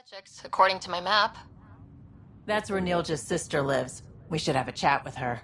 Chicks, according to my map. That's where Neilja's sister lives. We should have a chat with her.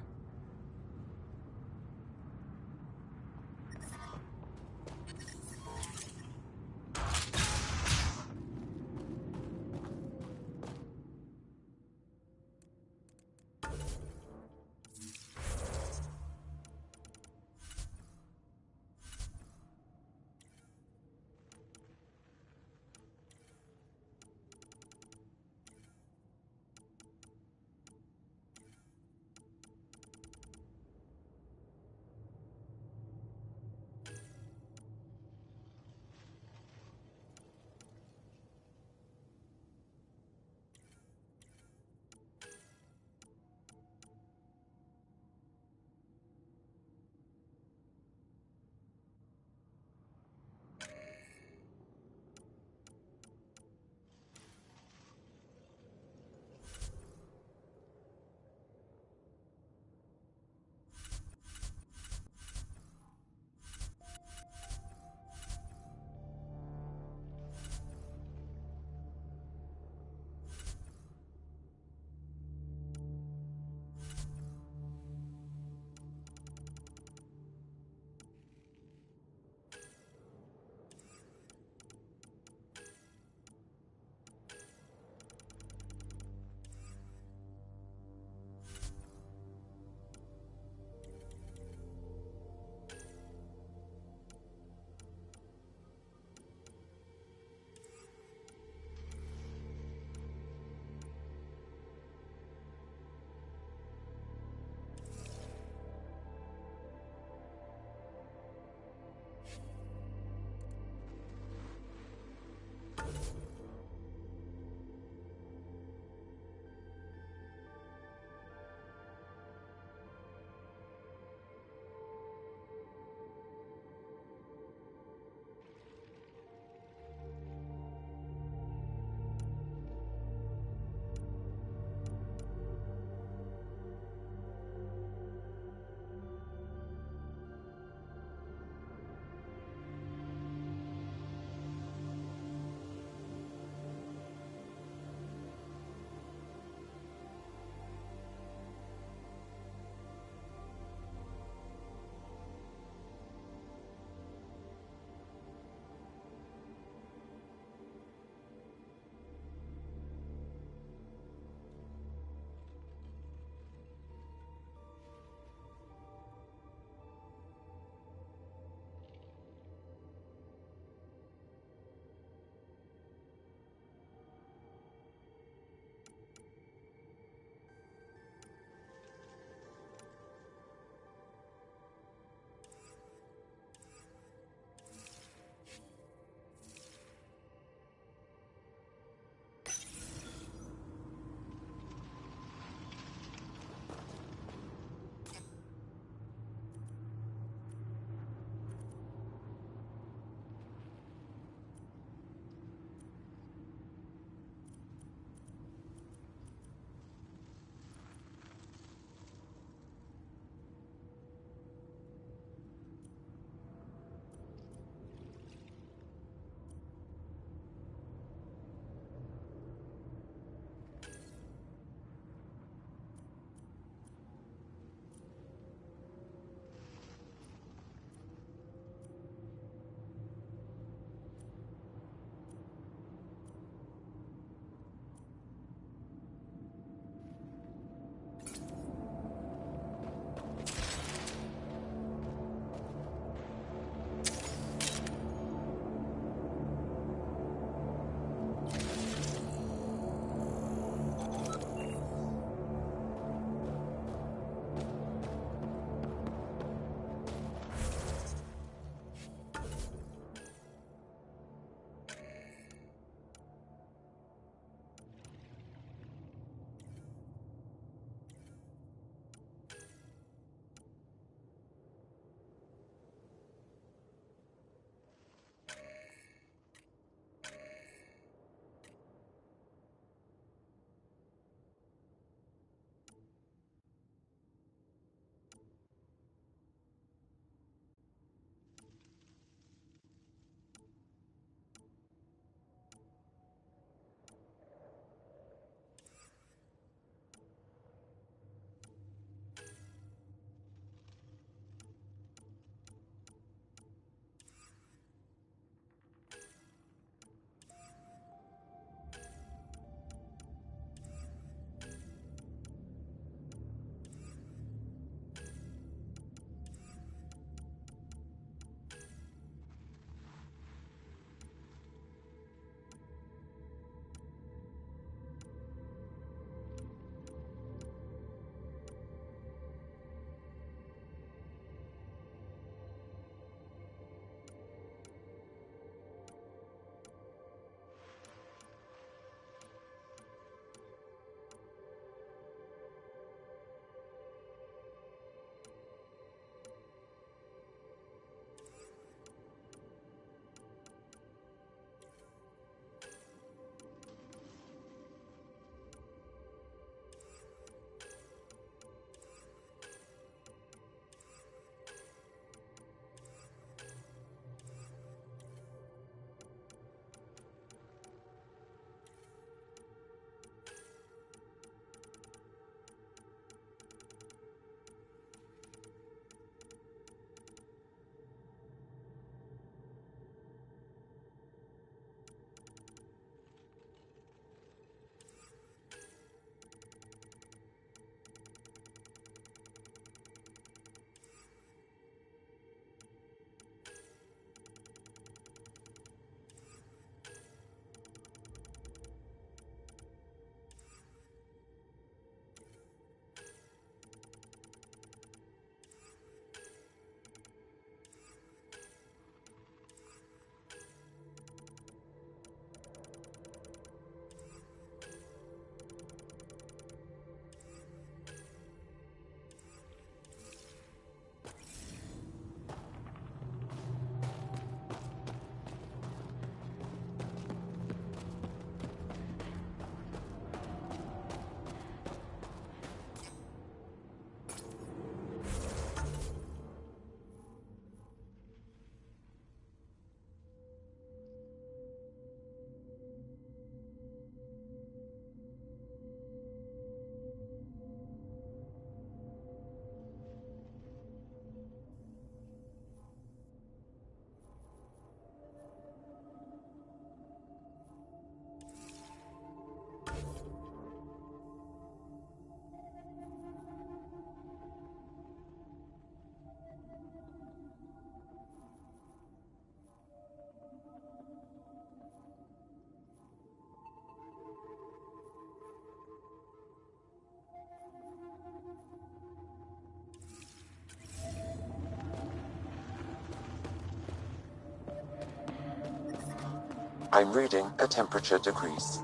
I'm reading a temperature decrease.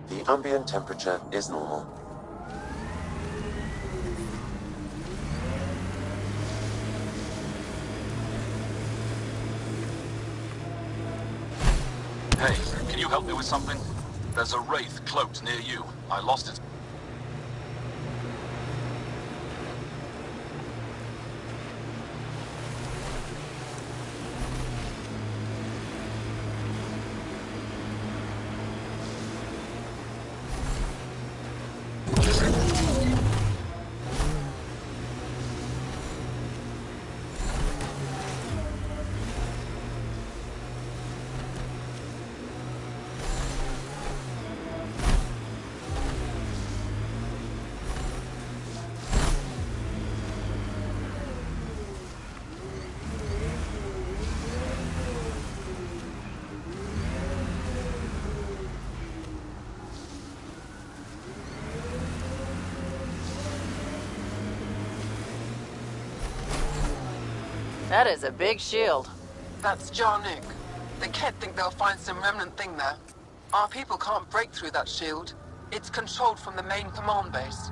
The ambient temperature is normal. Hey, can you help me with something? There's a wraith cloaked near you. I lost it. That is a big shield. That's Jarnuk. The Kett think they'll find some remnant thing there. Our people can't break through that shield. It's controlled from the main command base.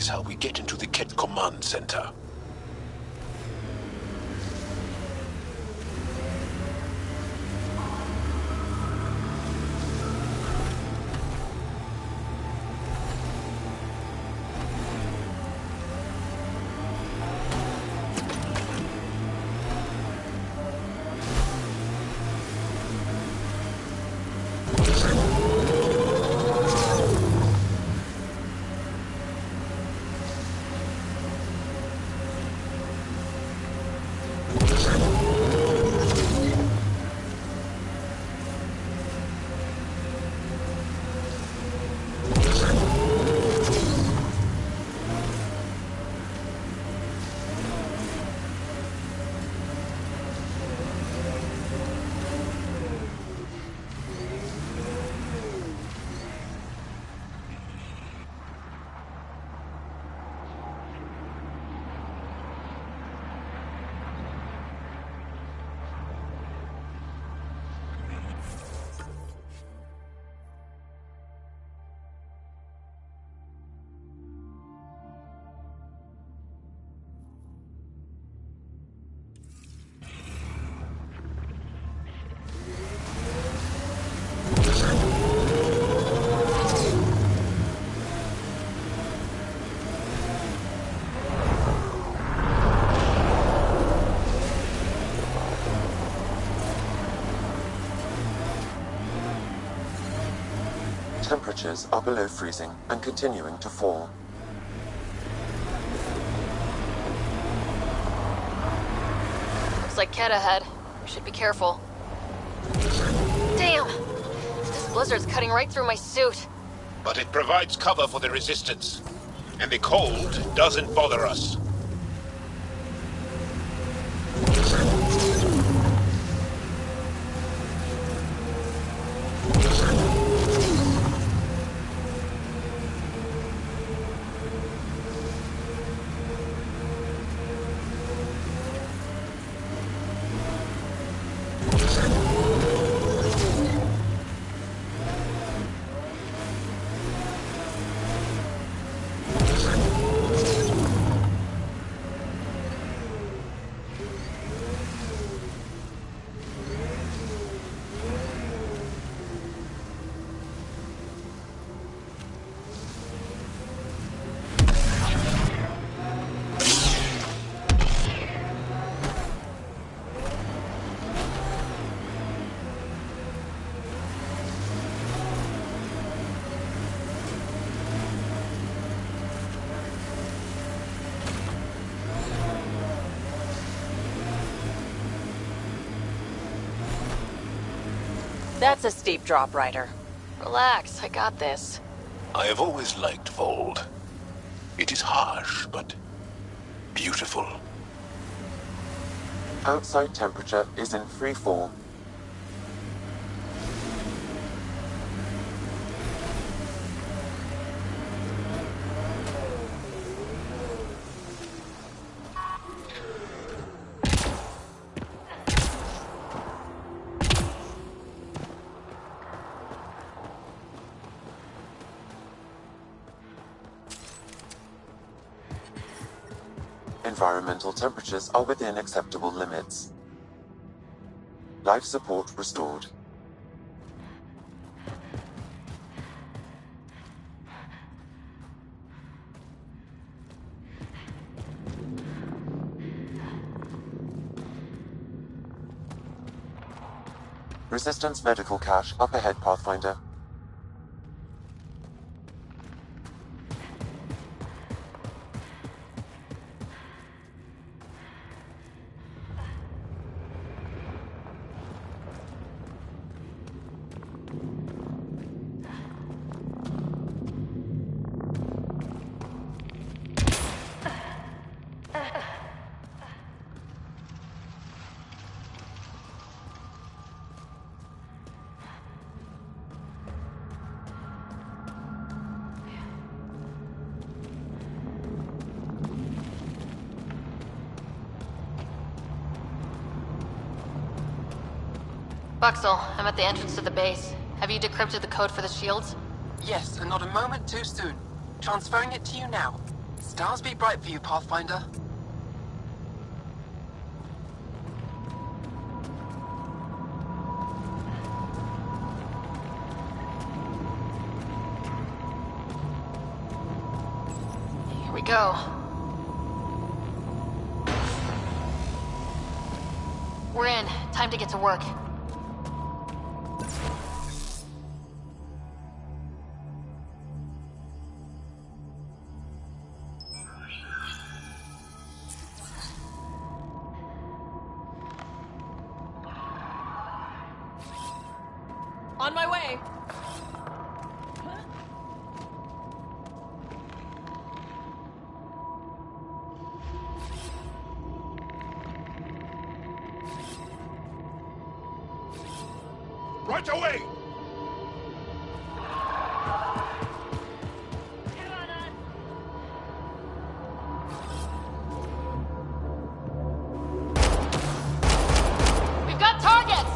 is how we get into the Ket command center. Temperatures are below freezing and continuing to fall. Looks like Ket ahead. We should be careful. Damn! This blizzard's cutting right through my suit. But it provides cover for the resistance. And the cold doesn't bother us. That's a steep drop, Ryder. Relax, I got this. I have always liked Voeld. It is harsh, but beautiful. Outside temperature is in free fall. Environmental temperatures are within acceptable limits. Life support restored. Resistance medical cache up ahead, Pathfinder. Buxel, I'm at the entrance to the base. Have you decrypted the code for the shields? Yes, and not a moment too soon. Transferring it to you now. Stars be bright for you, Pathfinder. Here we go. We're in. Time to get to work. On my way. Right away! We've got targets!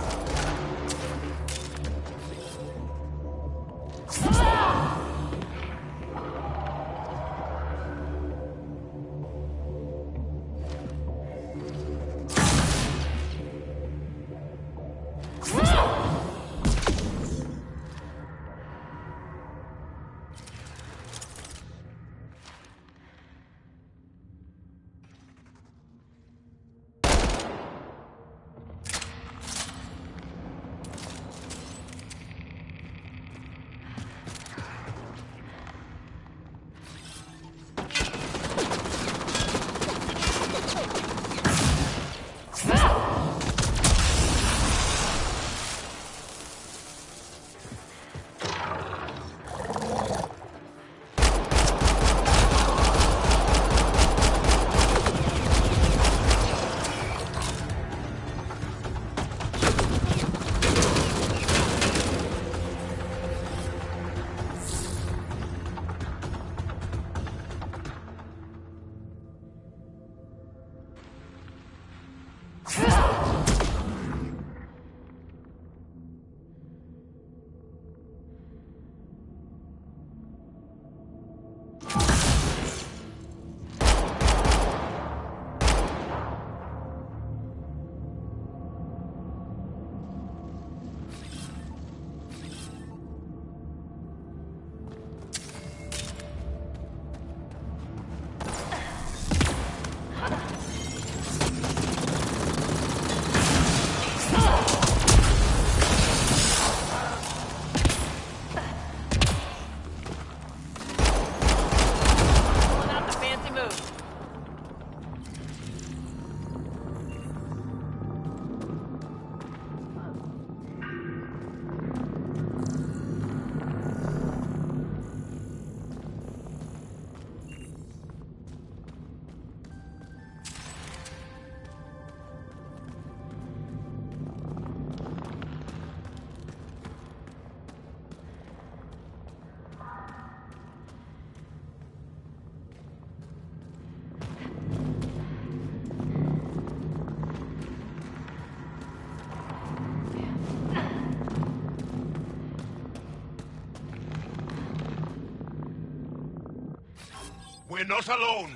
We're not alone.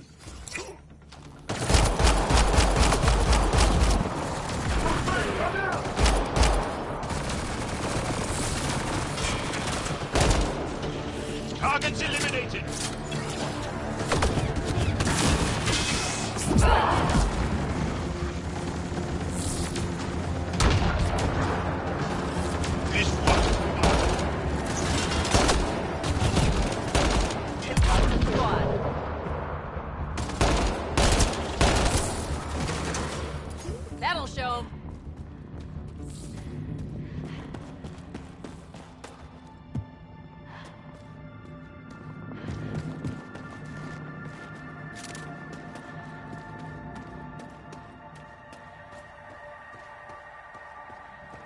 Targets eliminated. This one. That'll show 'em.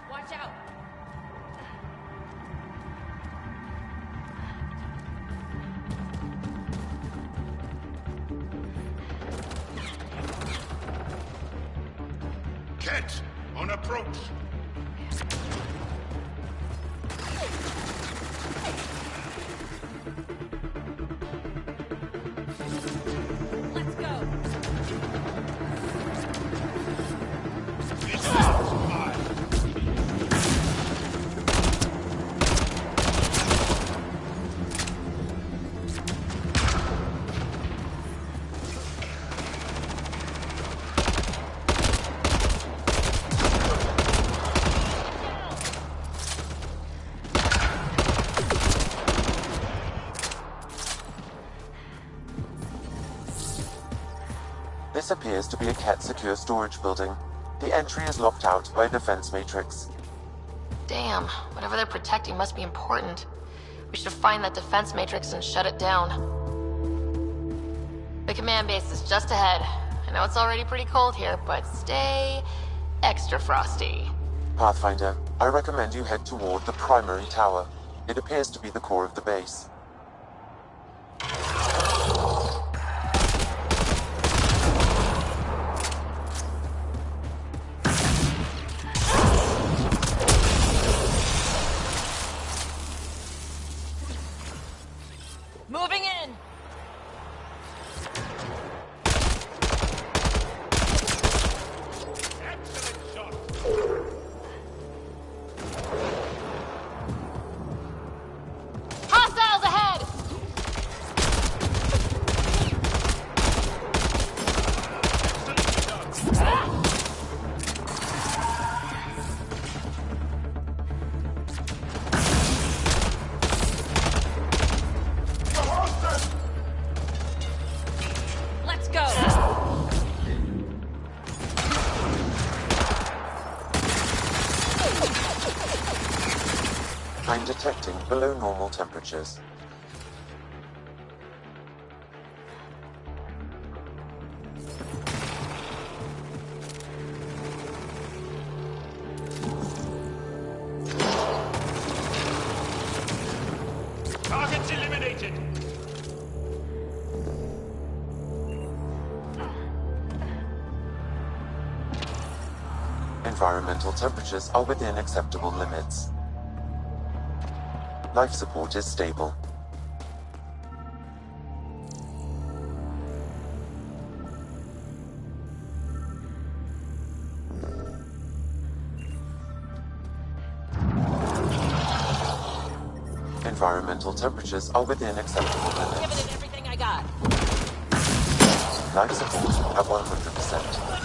Watch out. Ket, on approach. This appears to be a Ket secure storage building. The entry is locked out by a defense matrix. Damn, whatever they're protecting must be important. We should find that defense matrix and shut it down. The command base is just ahead. I know it's already pretty cold here, but stay extra frosty. Pathfinder, I recommend you head toward the primary tower. It appears to be the core of the base. Moving in! Hostiles ahead! Let's go! I'm detecting below normal temperatures. Targets eliminated! Environmental temperatures are within acceptable limits. Life support is stable. Environmental temperatures are within acceptable Giving limits. it everything I got. Life support at 100%.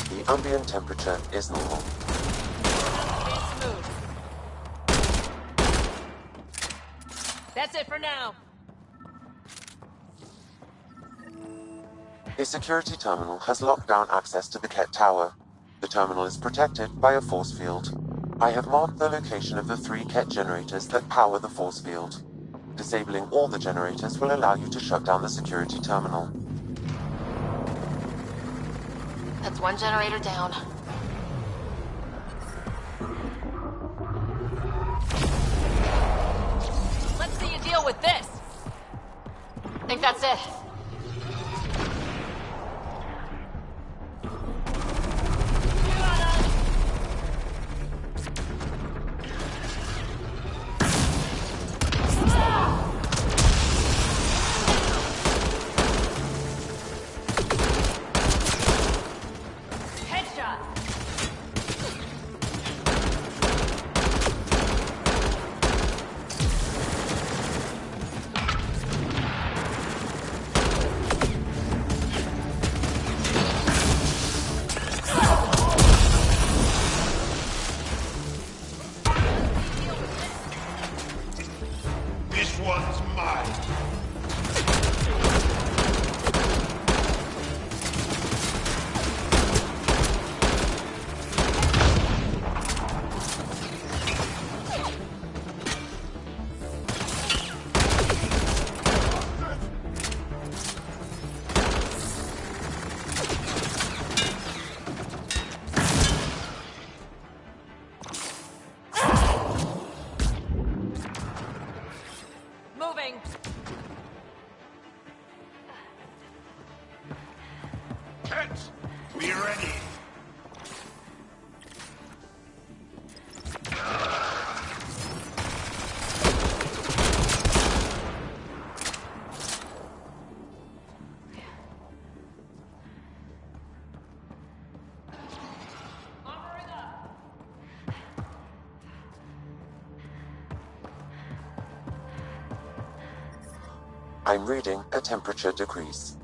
The ambient temperature is normal. Stay smooth. That's it for now. A security terminal has locked down access to the Ket Tower. The terminal is protected by a force field. I have marked the location of the 3 Ket generators that power the force field. Disabling all the generators will allow you to shut down the security terminal. That's one generator down. Let's see you deal with this. I think that's it. Headshot. This one's mine! Moving. Ket, be ready! I'm reading a temperature decrease.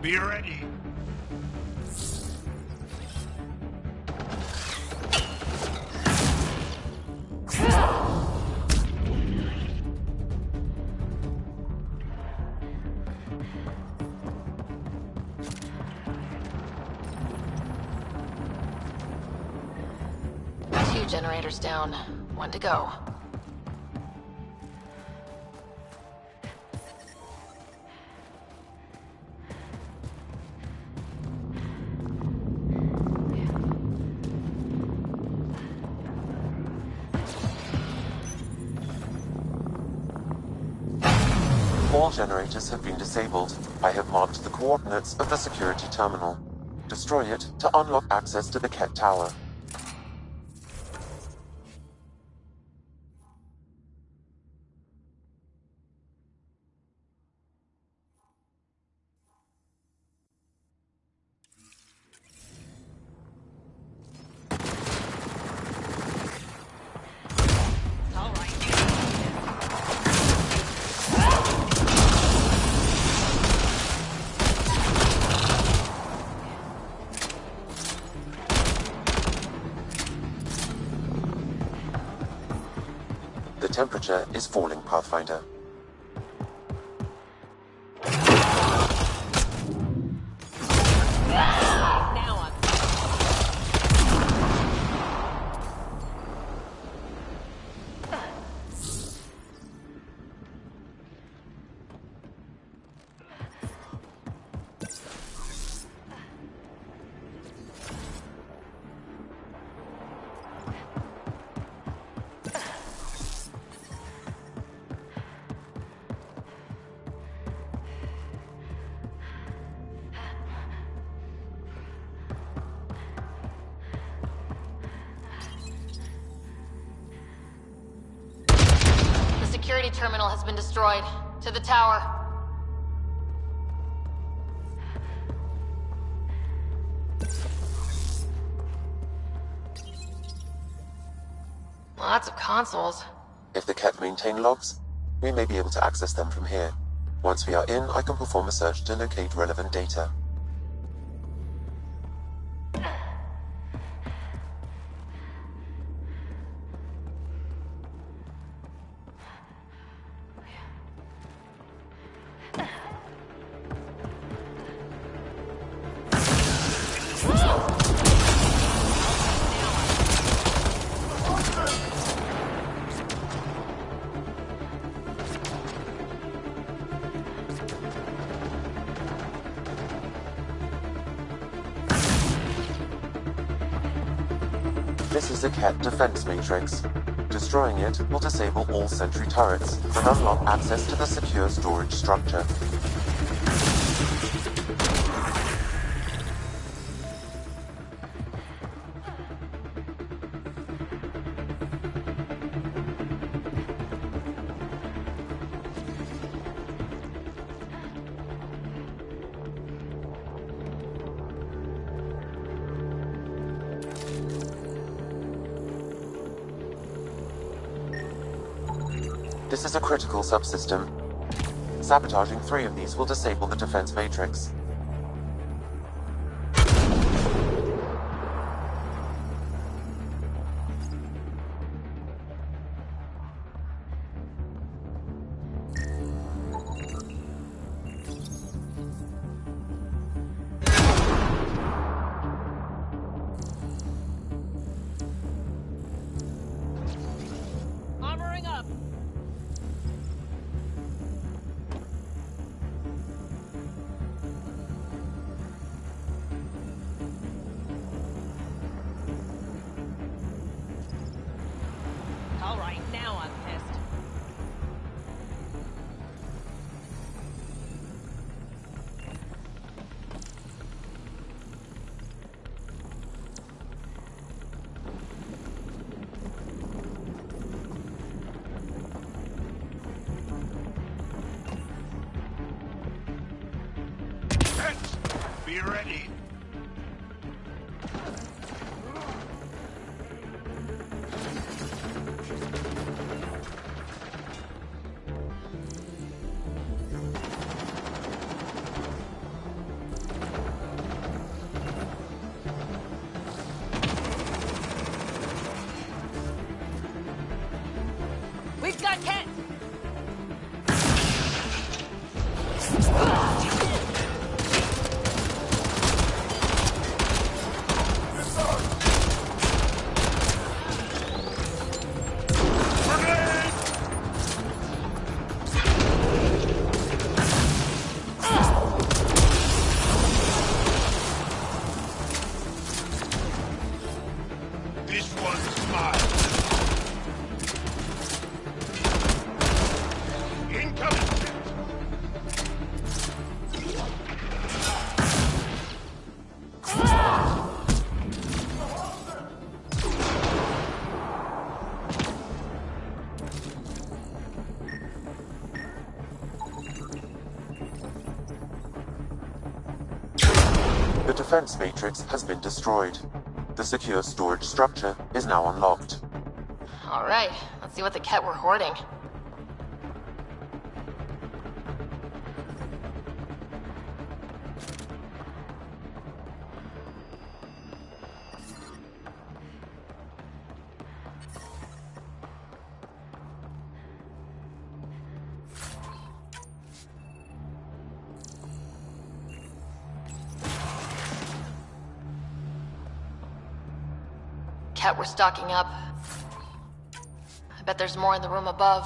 Be ready. Two generators down. One to go. All generators have been disabled. I have marked the coordinates of the security terminal. Destroy it to unlock access to the Ket Tower. The temperature is falling, Pathfinder. Now I'm... The security terminal has been destroyed. To the tower. Lots of consoles. If the Ket maintain logs, we may be able to access them from here. Once we are in, I can perform a search to locate relevant data. This is a Ket defense matrix. Destroying it will disable all sentry turrets and unlock access to the secure storage structure. This is a critical subsystem. Sabotaging 3 of these will disable the defense matrix. Armoring up! All right, now I'm pissed. Be ready. got hit! This one's mine. Incoming! The defense matrix has been destroyed. The secure storage structure is now unlocked. Alright, let's see what the Ket were hoarding. Ket were stocking up. I bet there's more in the room above.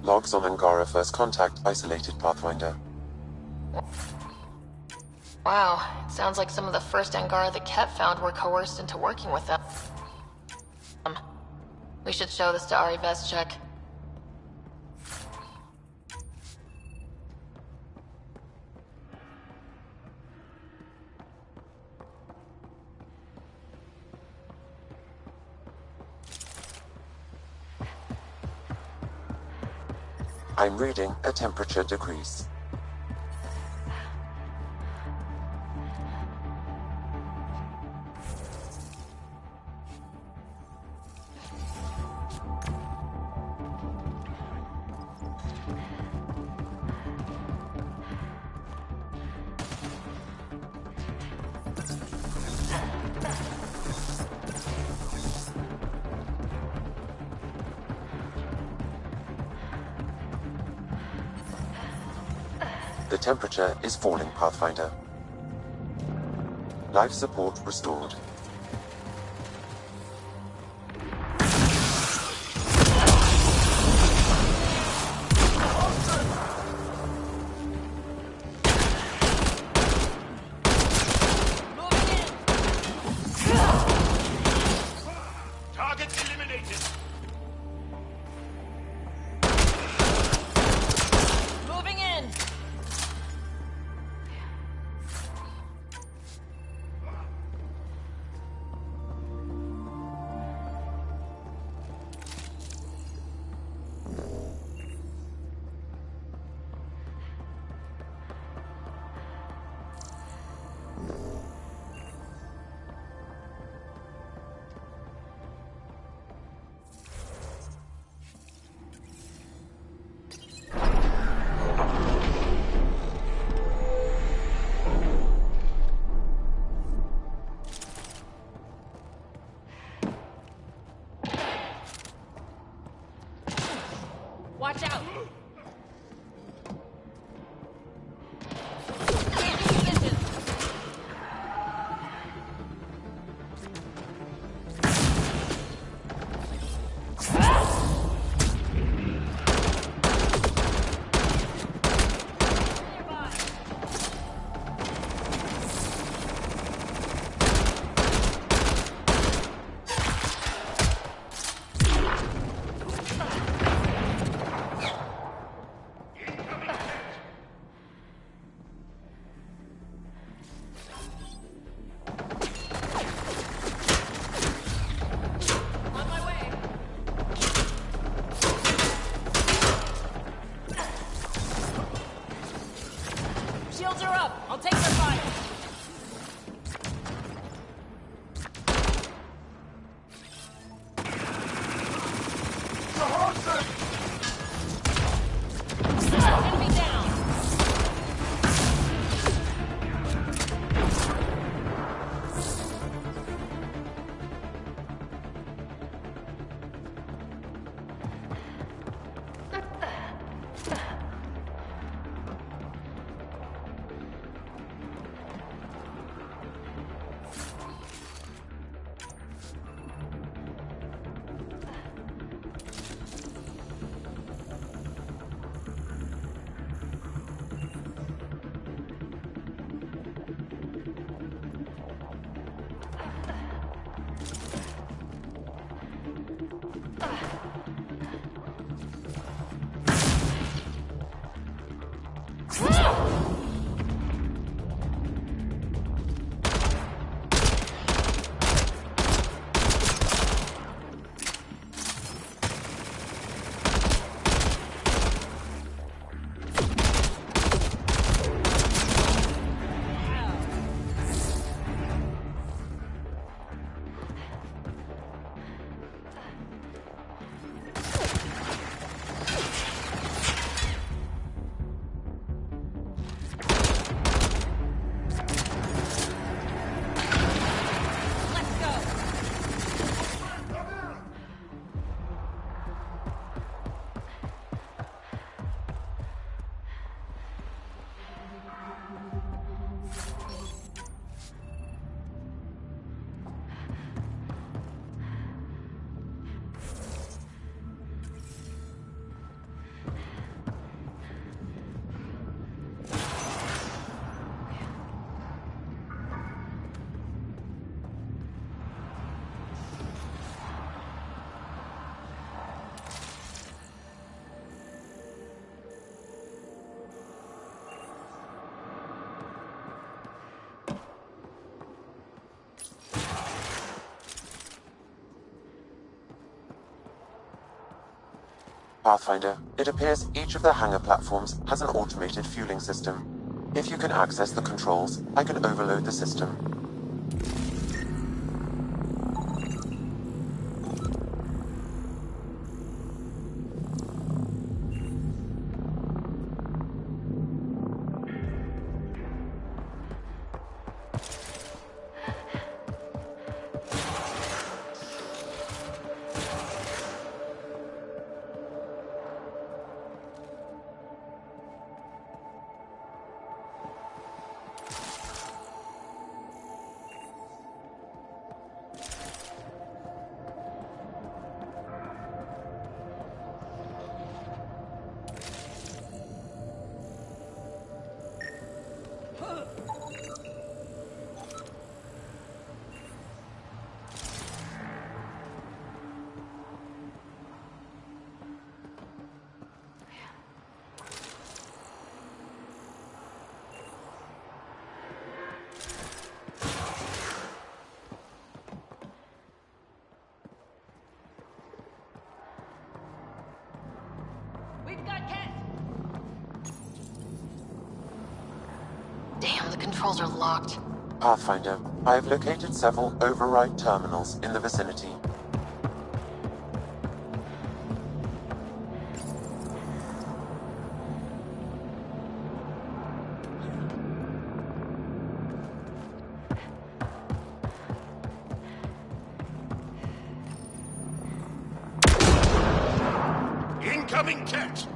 Logs on Angara First Contact Isolated Pathfinder. Wow, it sounds like some of the first Angara the Ket found were coerced into working with them. We should show this to Ari Vestchek. I'm reading a temperature decrease. The temperature is falling, Pathfinder. Life support restored. Target eliminated! Moving in! Pathfinder, it appears each of the hangar platforms has an automated fueling system. If you can access the controls, I can overload the system. Damn, the controls are locked. Pathfinder, I have located several override terminals in the vicinity. Incoming cat!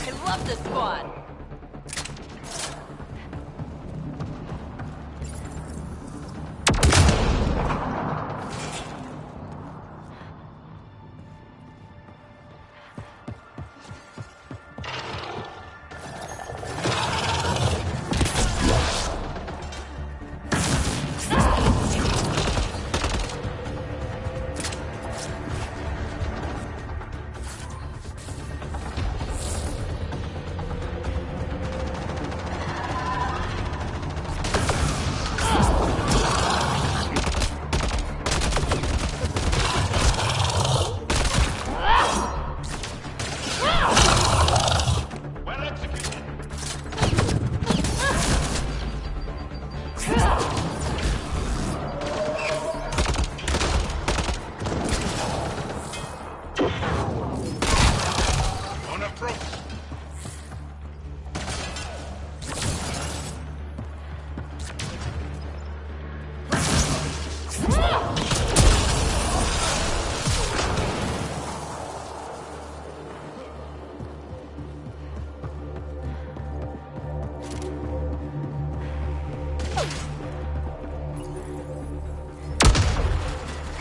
I love this squad. Well executed. On approach.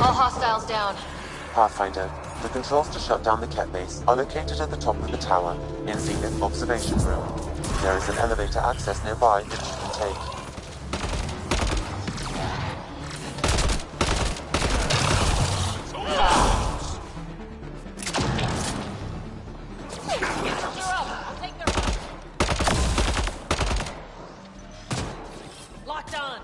All hostiles down. Pathfinder, the controls to shut down the Ket base are located at the top of the tower, in Zenith Observation Room. There is an elevator access nearby that you can take. Locked on.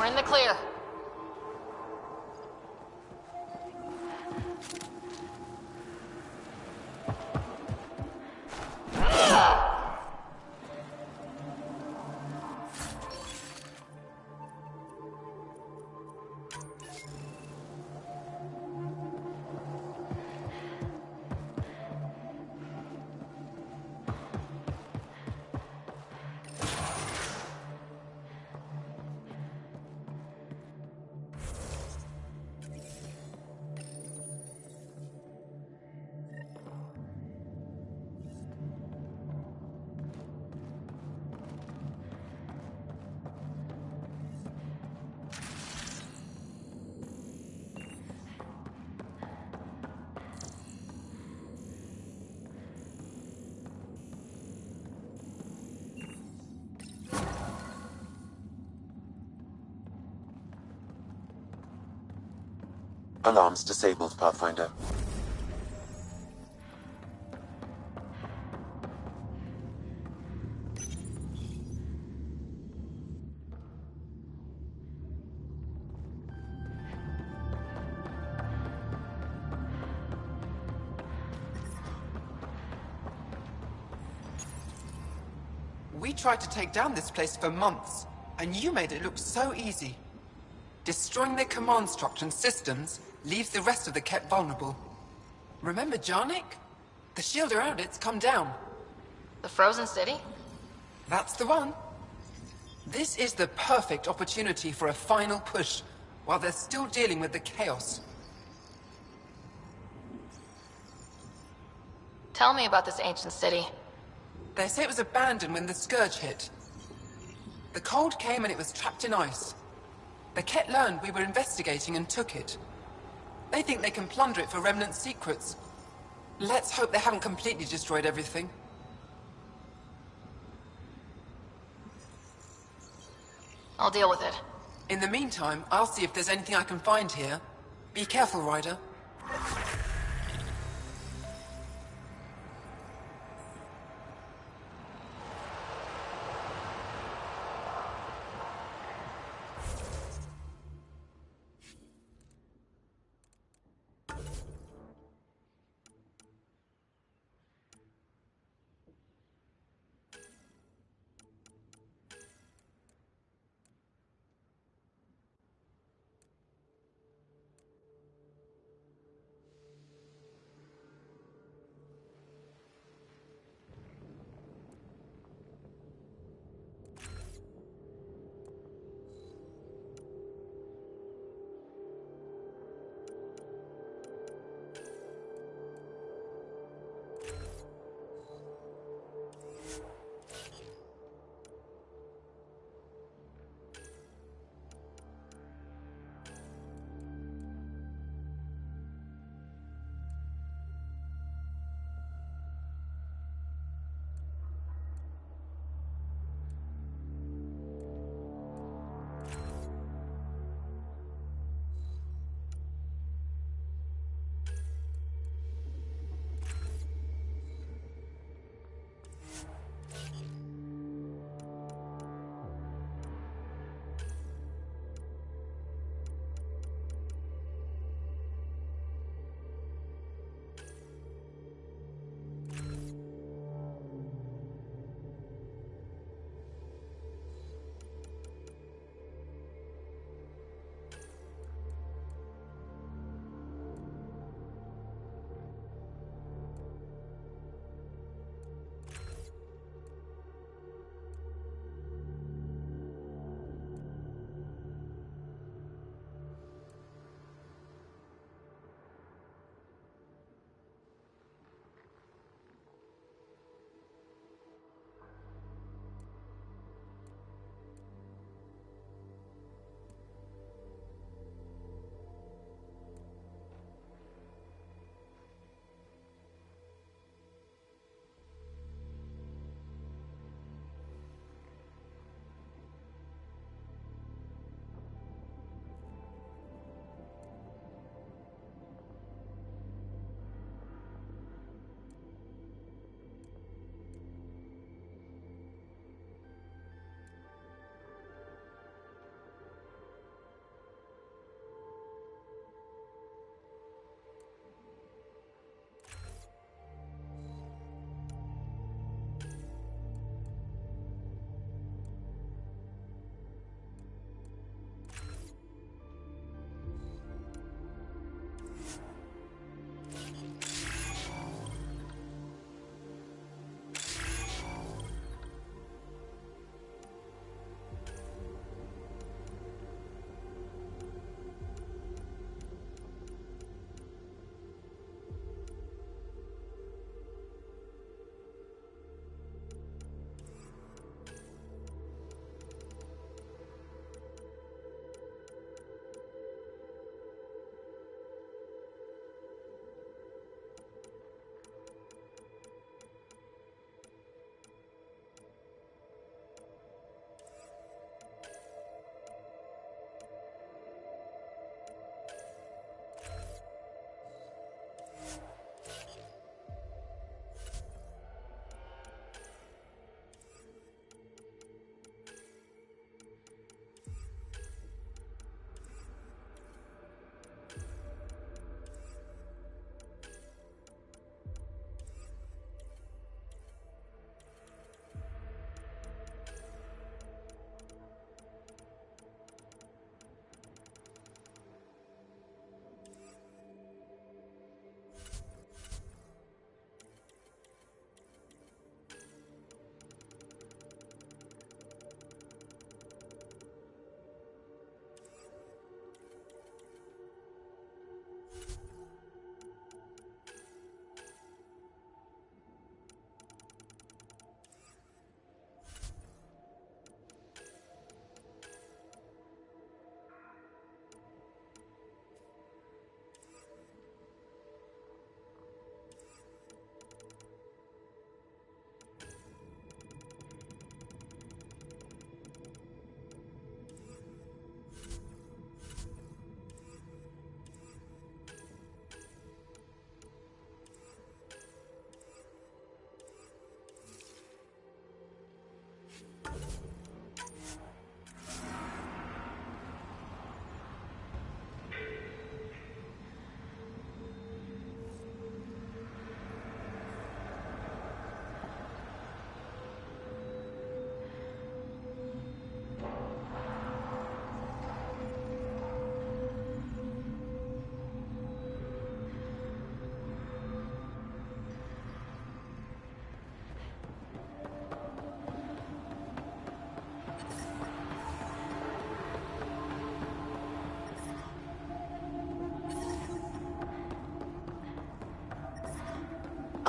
in the clear. Alarms disabled, Pathfinder. We tried to take down this place for months, and you made it look so easy. Destroying their command structure and systems leaves the rest of the Ket vulnerable. Remember Jarnik? The shield around it's come down. The frozen city? That's the one. This is the perfect opportunity for a final push, while they're still dealing with the chaos. Tell me about this ancient city. They say it was abandoned when the Scourge hit. The cold came and it was trapped in ice. The Ket learned we were investigating and took it. They think they can plunder it for remnant secrets. Let's hope they haven't completely destroyed everything. I'll deal with it. In the meantime, I'll see if there's anything I can find here. Be careful, Ryder.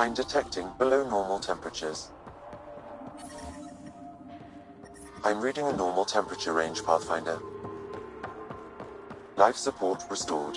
I'm detecting below normal temperatures. I'm reading a normal temperature range, Pathfinder. Life support restored.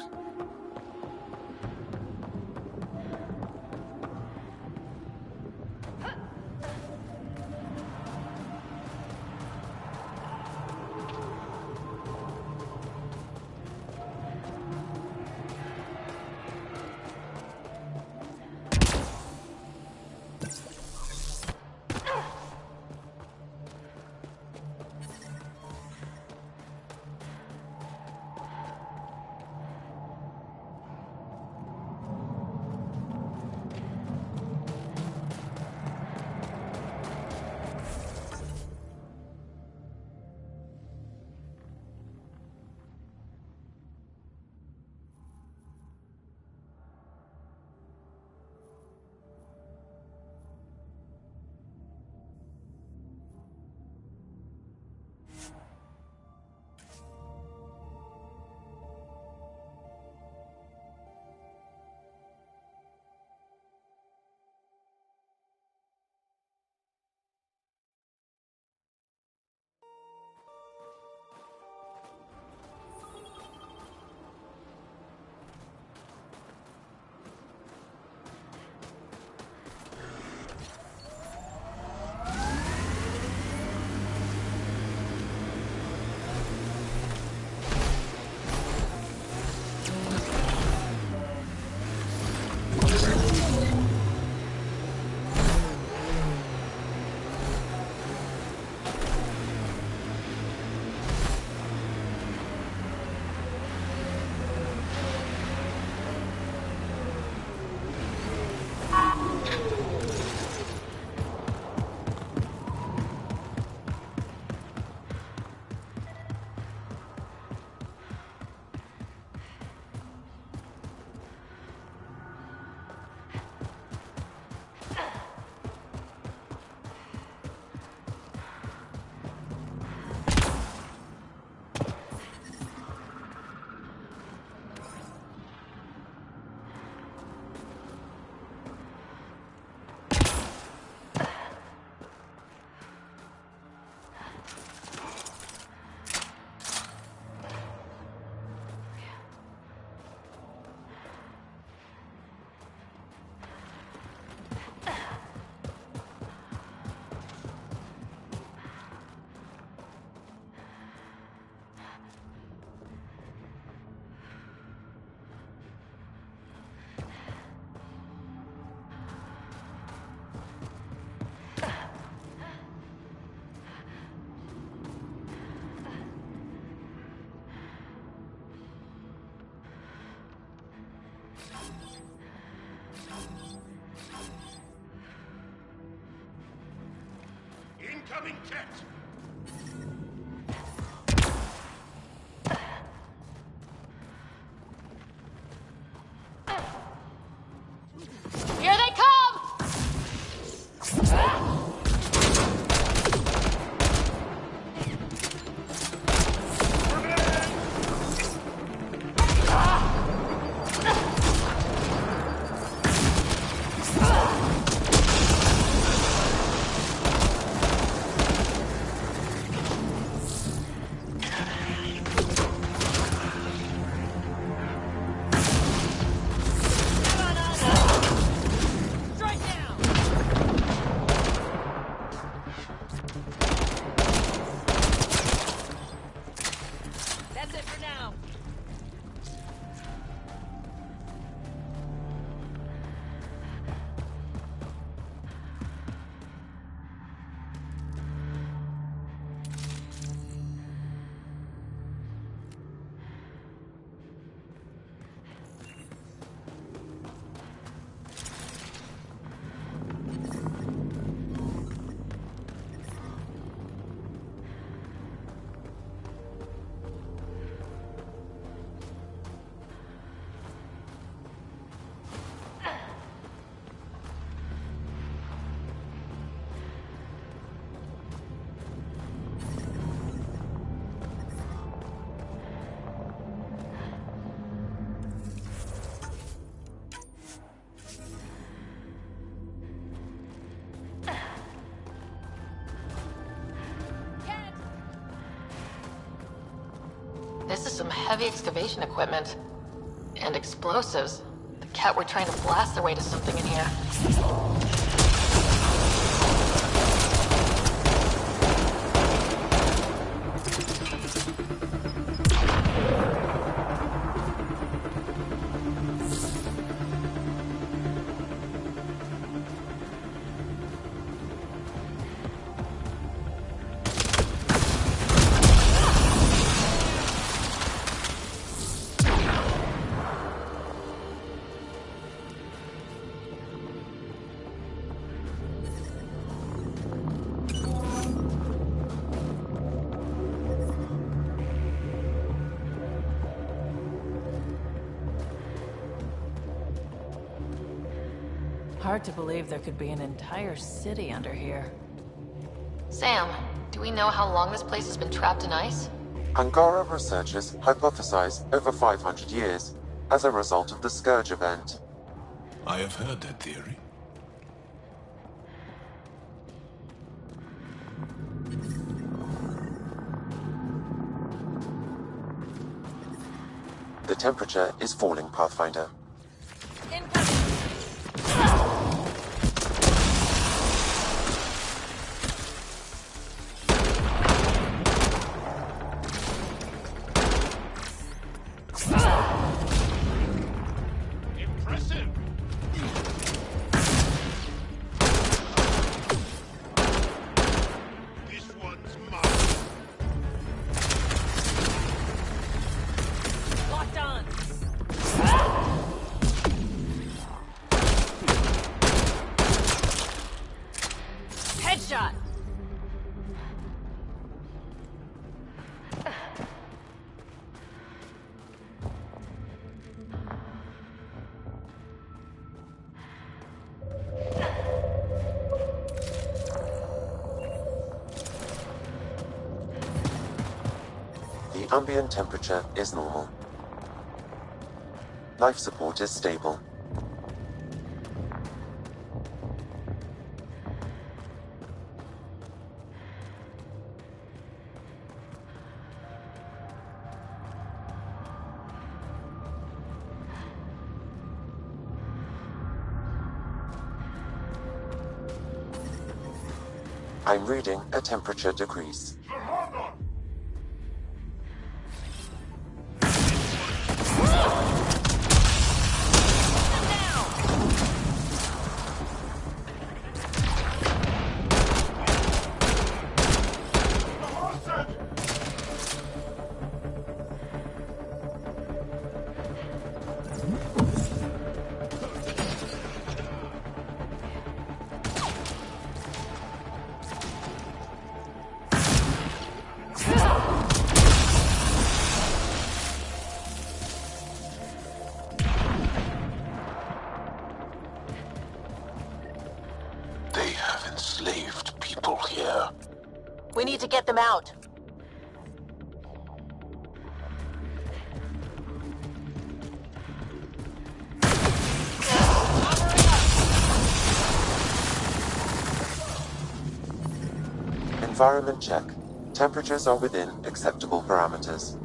Incoming jet! Here they come! This is some heavy excavation equipment. And explosives. The cat were trying to blast their way to something in here. Hard to believe there could be an entire city under here. Sam, do we know how long this place has been trapped in ice? Angara researchers hypothesize over 500 years as a result of the Scourge event. I have heard that theory. The temperature is falling, Pathfinder. Impressive! This one's mine. Locked on! Headshot! The ambient temperature is normal. Life support is stable. I'm reading a temperature decrease. They have enslaved people here. We need to get them out. Environment check. Temperatures are within acceptable parameters.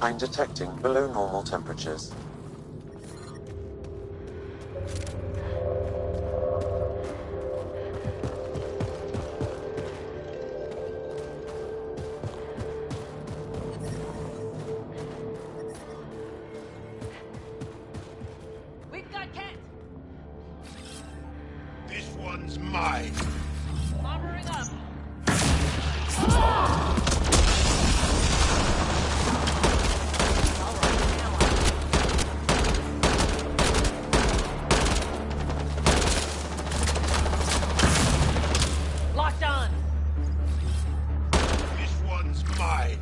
I'm detecting below normal temperatures. We've got Kent! This one's mine. Armoring up! Locked on! This one's mine.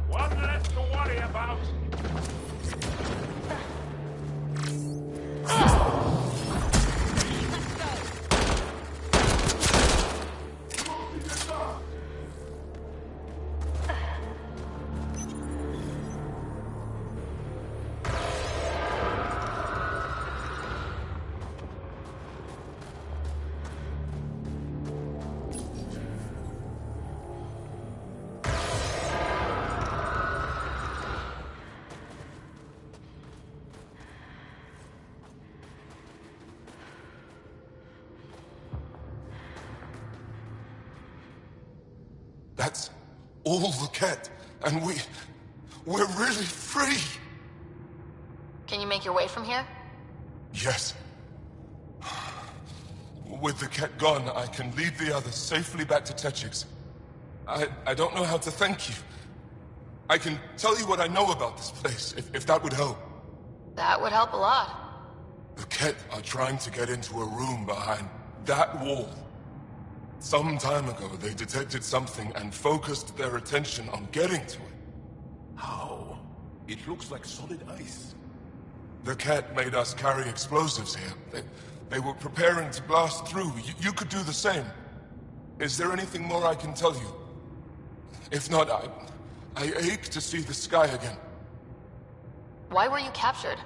One less to worry That's all the Ket, and we're really free! Can you make your way from here? Yes. With the Ket gone, I can lead the others safely back to Techix. I don't know how to thank you. I can tell you what I know about this place, if that would help. That would help a lot. The Ket are trying to get into a room behind that wall. Some time ago, they detected something and focused their attention on getting to it. How? It looks like solid ice. The Ket made us carry explosives here. They were preparing to blast through. You could do the same. Is there anything more I can tell you? If not, I ache to see the sky again. Why were you captured?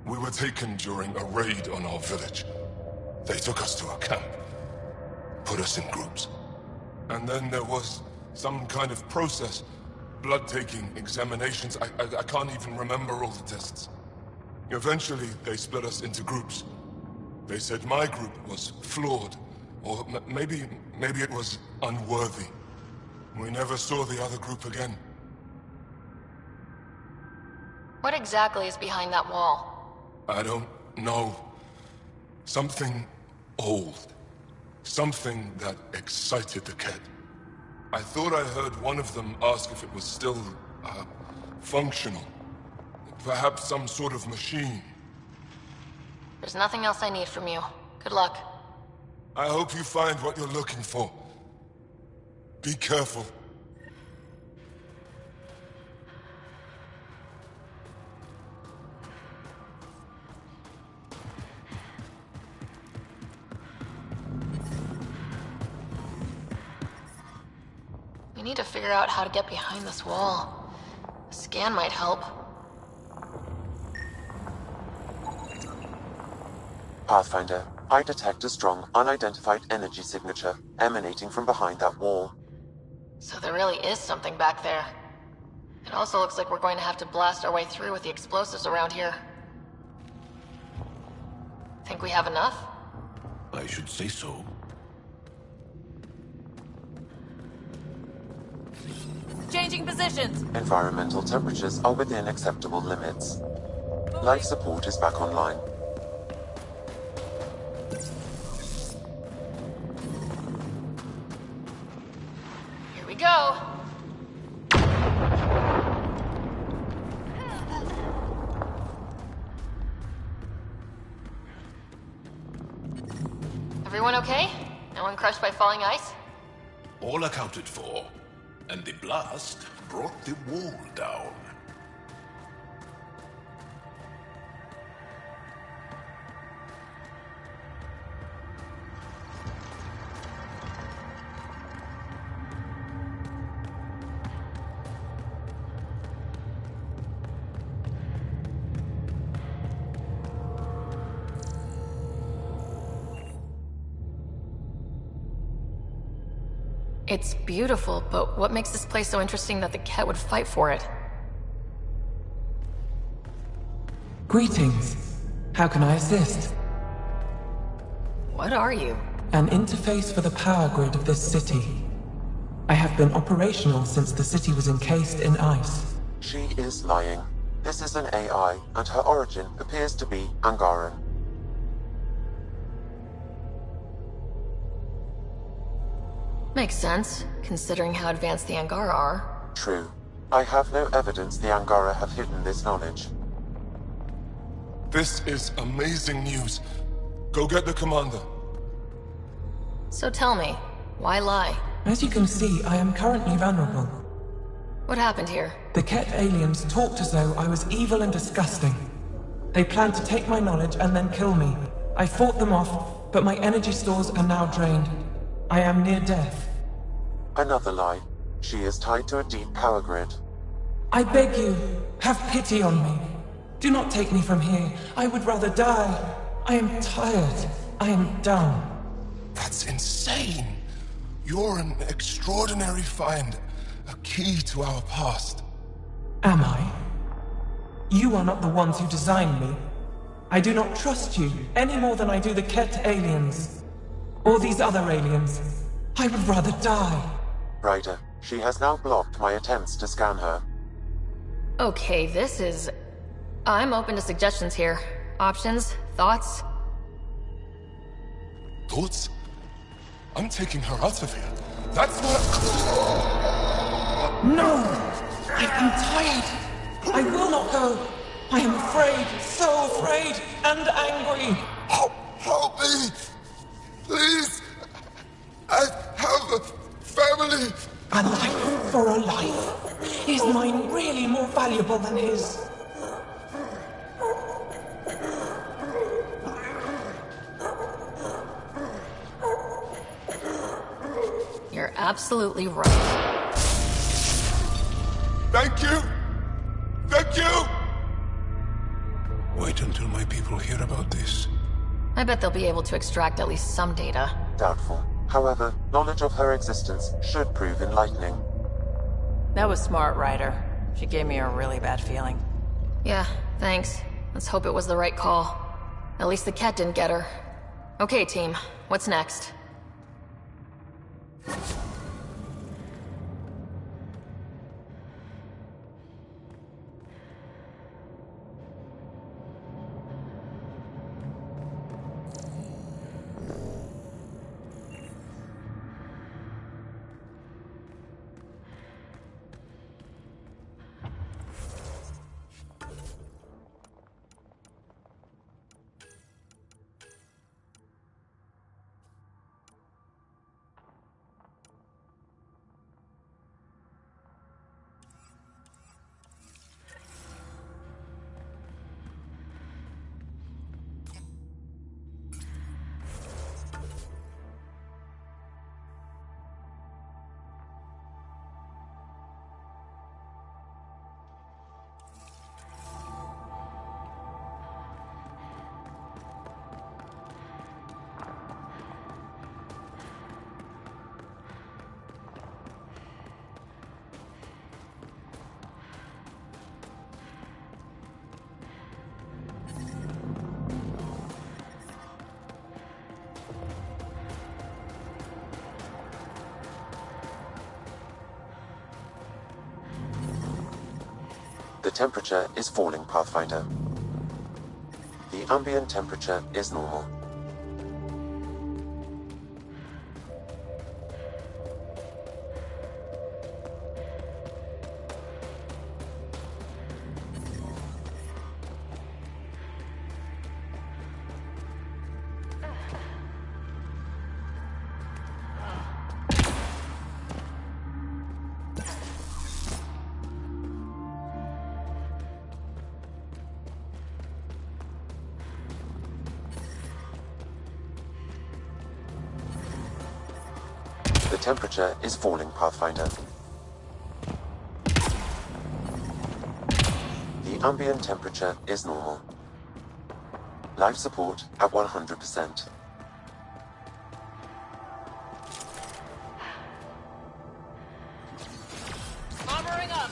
We were taken during a raid on our village. They took us to a camp. Put us in groups. And then there was some kind of process. Blood-taking, examinations. I can't even remember all the tests. Eventually, they split us into groups. They said my group was flawed. Or maybe it was unworthy. We never saw the other group again. What exactly is behind that wall? I don't know. Something old. Something that excited the Ket. I thought I heard one of them ask if it was still, functional. Perhaps some sort of machine. There's nothing else I need from you. Good luck. I hope you find what you're looking for. Be careful. We need to figure out how to get behind this wall. A scan might help. Pathfinder, I detect a strong, unidentified energy signature emanating from behind that wall. So there really is something back there. It also looks like we're going to have to blast our way through with the explosives around here. Think we have enough? I should say so. Changing positions. Environmental temperatures are within acceptable limits. Life support is back online. Here we go. Everyone okay? No one crushed by falling ice? All accounted for. And the blast brought the wall down. It's beautiful, but what makes this place so interesting that the Ket would fight for it? Greetings. How can I assist? What are you? An interface for the power grid of this city. I have been operational since the city was encased in ice. She is lying. This is an AI, and her origin appears to be Angaran. Makes sense, considering how advanced the Angara are. True. I have no evidence the Angara have hidden this knowledge. This is amazing news. Go get the commander. So tell me, why lie? As you can see, I am currently vulnerable. What happened here? The Ket aliens talked as though I was evil and disgusting. They planned to take my knowledge and then kill me. I fought them off, but my energy stores are now drained. I am near death. Another lie. She is tied to a deep power grid. I beg you, have pity on me. Do not take me from here. I would rather die. I am tired. I am done. That's insane. You're an extraordinary find. A key to our past. Am I? You are not the ones who designed me. I do not trust you any more than I do the Ket aliens. Or these other aliens. I would rather die. Ryder, She has now blocked my attempts to scan her. Okay, this is... I'm open to suggestions here. Options? Thoughts? Thoughts? I'm taking her out of here. That's what... No! I've been tired. I will not go. I am afraid, so afraid, and angry. Help me! Please! I have a family! A life for a life. Is mine really more valuable than his? You're absolutely right. Thank you! Thank you! Wait until my people hear about this. I bet they'll be able to extract at least some data. Doubtful. However, knowledge of her existence should prove enlightening. That was smart, Ryder. She gave me a really bad feeling. Yeah, thanks. Let's hope it was the right call. At least the cat didn't get her. Okay, team. What's next? The temperature is falling, Pathfinder. The ambient temperature is normal. The temperature is falling, Pathfinder. The ambient temperature is normal. Life support at 100%. Armoring up!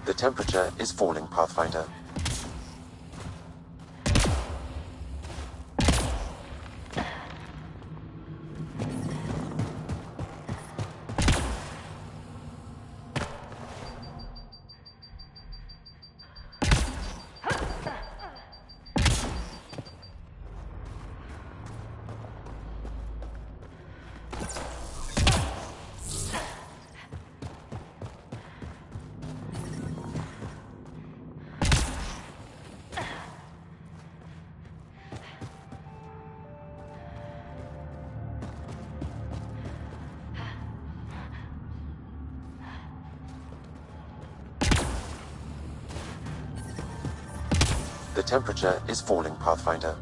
The temperature is falling, Pathfinder. The temperature is falling, Pathfinder.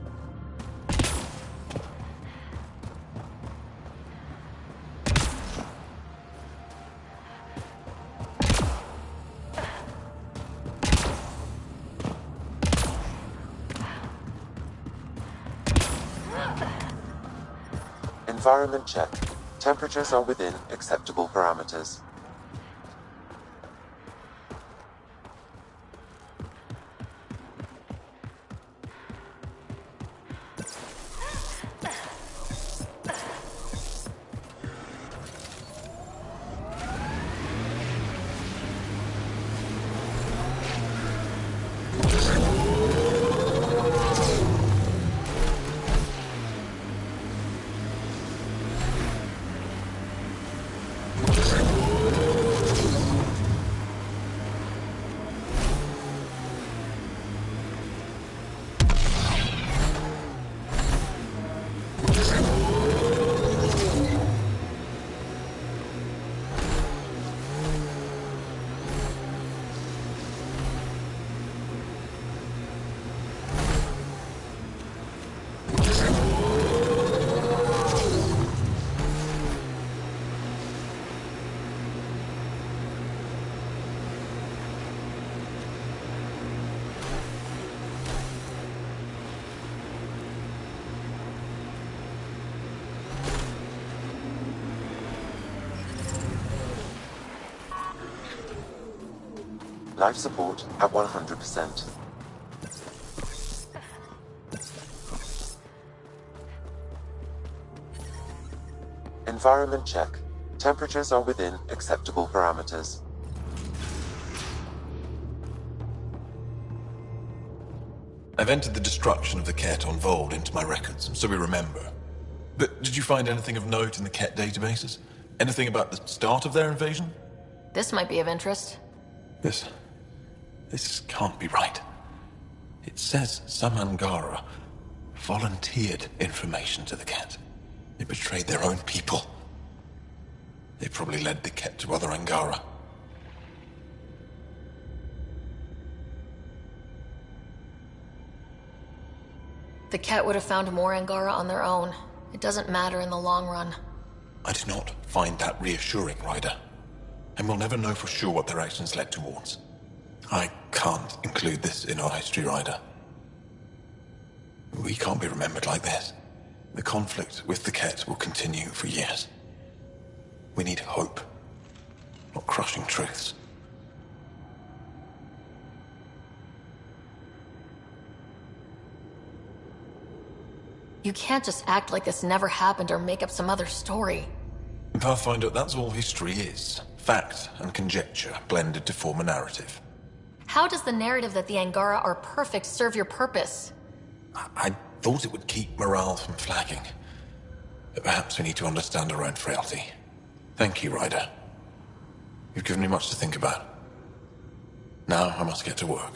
Environment check. Temperatures are within acceptable parameters. Life support at 100%. Environment check. Temperatures are within acceptable parameters. I've entered the destruction of the Ket on Voeld into my records, so we remember. But did you find anything of note in the Ket databases? Anything about the start of their invasion? This might be of interest. This can't be right. It says some Angara volunteered information to the Ket. They betrayed their own people. They probably led the Ket to other Angara. The Ket would have found more Angara on their own. It doesn't matter in the long run. I do not find that reassuring, Ryder. And we'll never know for sure what their actions led towards. I can't include this in our history, Ryder. We can't be remembered like this. The conflict with the Ket will continue for years. We need hope, not crushing truths. You can't just act like this never happened or make up some other story. Pathfinder, that's all history is. Fact and conjecture blended to form a narrative. How does the narrative that the Angara are perfect serve your purpose? I thought it would keep morale from flagging. But perhaps we need to understand our own frailty. Thank you, Ryder. You've given me much to think about. Now I must get to work.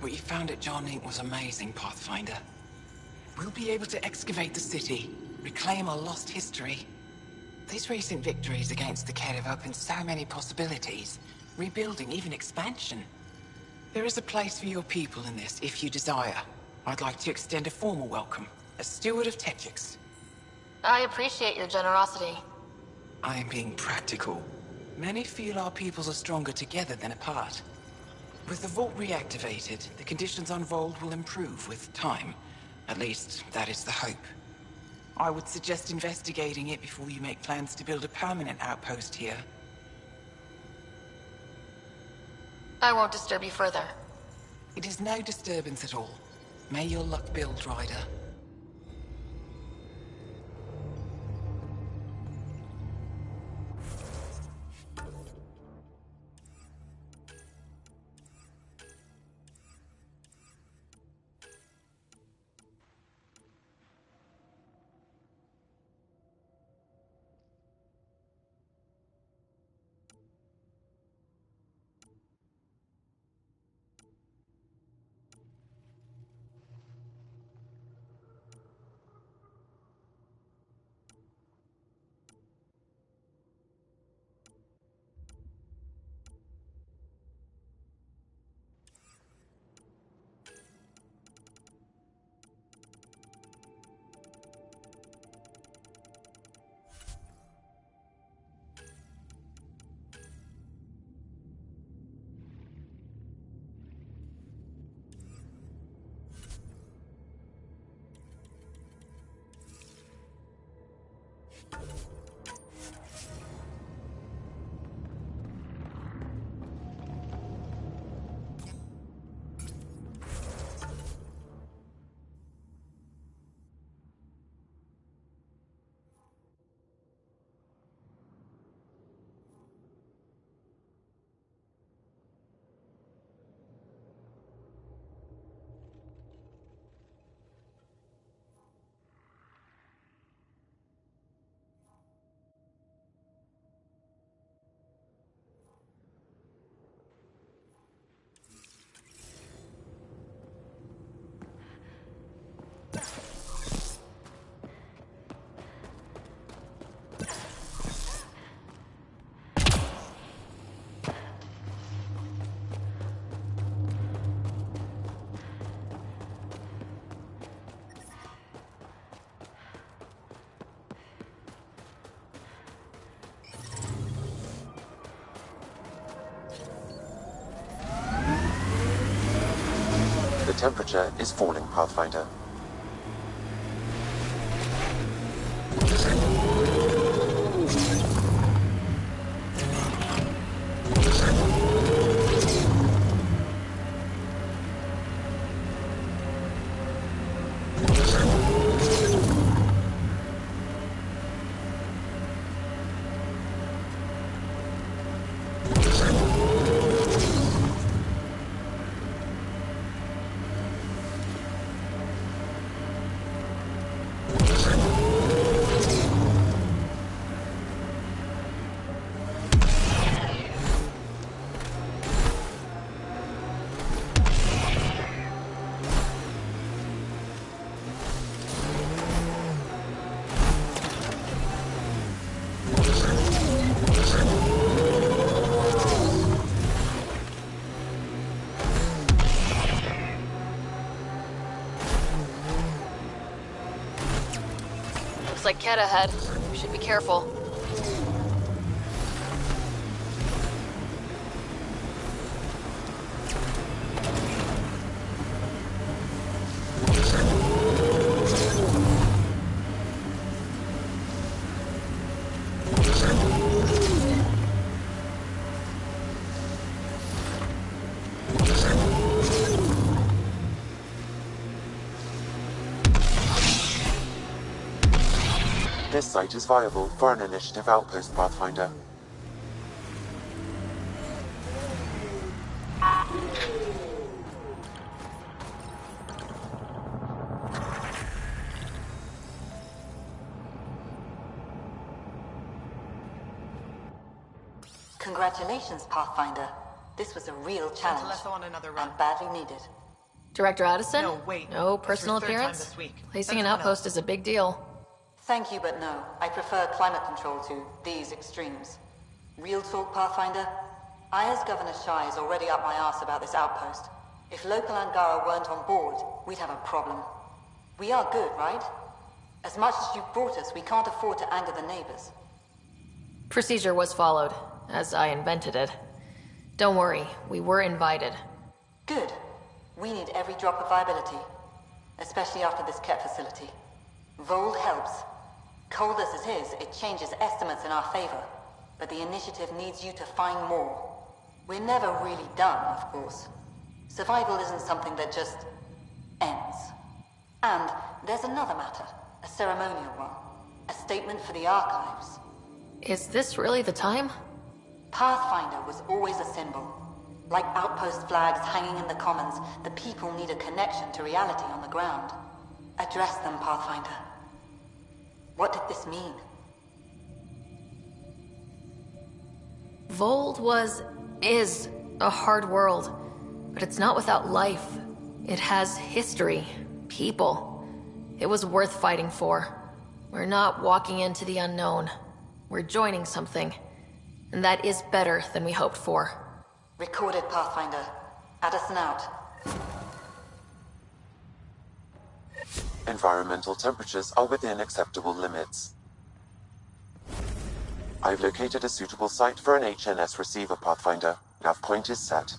What you found at John Inc. was amazing, Pathfinder. We'll be able to excavate the city, reclaim our lost history. These recent victories against the Ket have opened so many possibilities. Rebuilding, even expansion. There is a place for your people in this, if you desire. I'd like to extend a formal welcome, as steward of Techix. I appreciate your generosity. I am being practical. Many feel our peoples are stronger together than apart. With the vault reactivated, the conditions on Voeld will improve with time. At least, that is the hope. I would suggest investigating it before you make plans to build a permanent outpost here. I won't disturb you further. It is no disturbance at all. May your luck build, Ryder. The temperature is falling, Pathfinder. Looks like Ket ahead. We should be careful. This site is viable for an initiative outpost, Pathfinder. Congratulations, Pathfinder. This was a real challenge. And badly needed. Director Addison? No, wait. No It's personal your third time appearance? this week. Placing Send an someone outpost else. is a big deal. Thank you, but no. I prefer climate control to these extremes. Real talk, Pathfinder? I, as Governor Shai, is already up my arse about this outpost. If local Angara weren't on board, we'd have a problem. We are good, right? As much as you've brought us, we can't afford to anger the neighbors. Procedure was followed, as I invented it. Don't worry, we were invited. Good. We need every drop of viability. Especially after this Ket facility. Voeld helps. Cold as it is, it changes estimates in our favor. But the initiative needs you to find more. We're never really done, of course. Survival isn't something that just ends. And there's another matter, a ceremonial one. A statement for the archives. Is this really the time? Pathfinder was always a symbol. Like outpost flags hanging in the commons, the people need a connection to reality on the ground. Address them, Pathfinder. What did this mean? Voeld is a hard world, but it's not without life. It has history, people. It was worth fighting for. We're not walking into the unknown. We're joining something. And that is better than we hoped for. Recorded, Pathfinder. Addison out. Environmental temperatures are within acceptable limits. I've located a suitable site for an HNS receiver, Pathfinder. Nav point is set.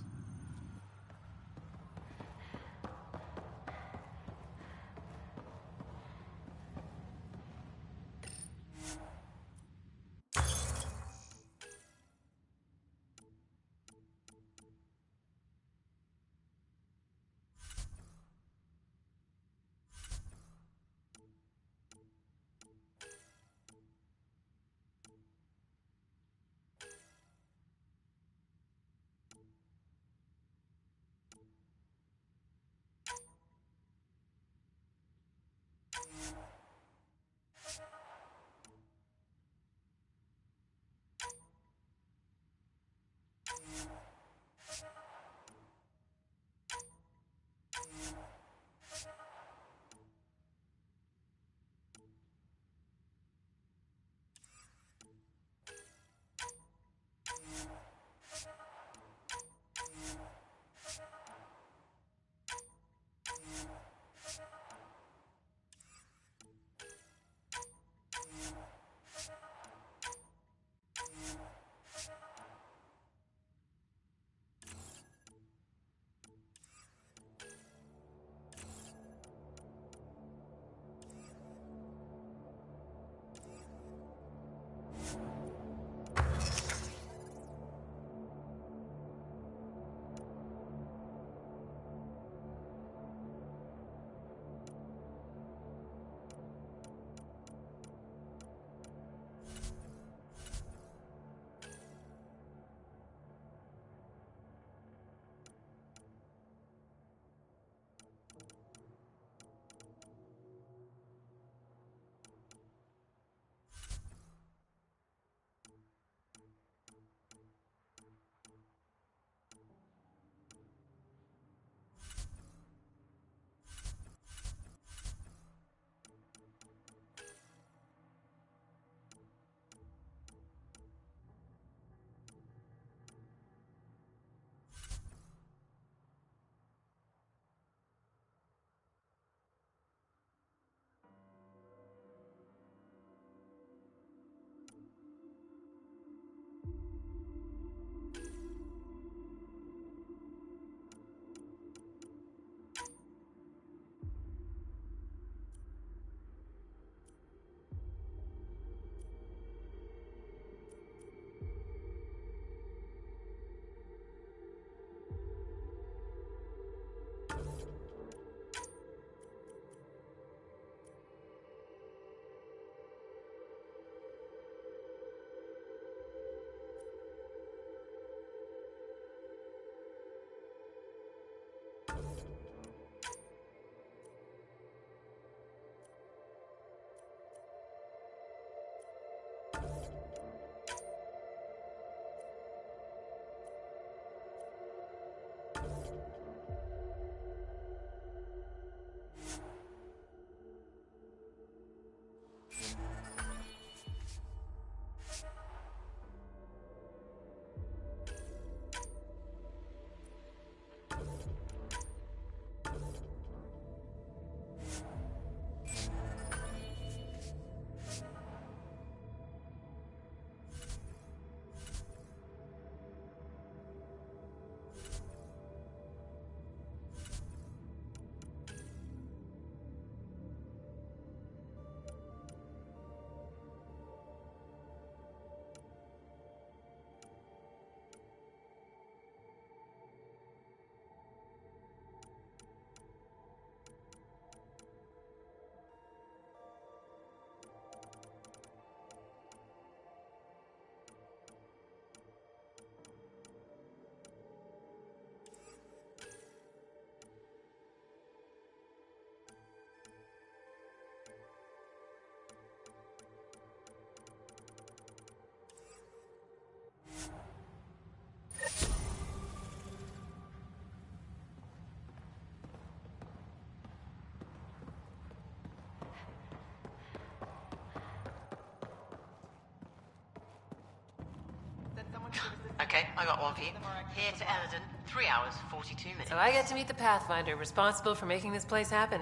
Okay, I got one for you. Here to Eldon, 3 hours, 42 minutes. So I get to meet the Pathfinder responsible for making this place happen.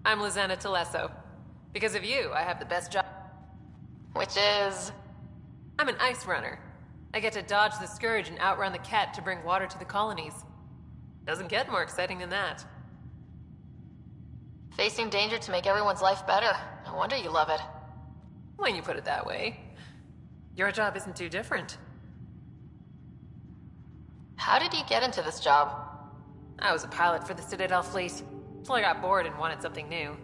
I'm Lizanna Telesso. Because of you, I have the best job. Which is... I'm an ice runner. I get to dodge the Scourge and outrun the Ket to bring water to the colonies. Doesn't get more exciting than that. facing danger to make everyone's life better. No wonder you love it. When you put it that way. Your job isn't too different. How did you get into this job? I was a pilot for the Citadel fleet, till I got bored and wanted something new.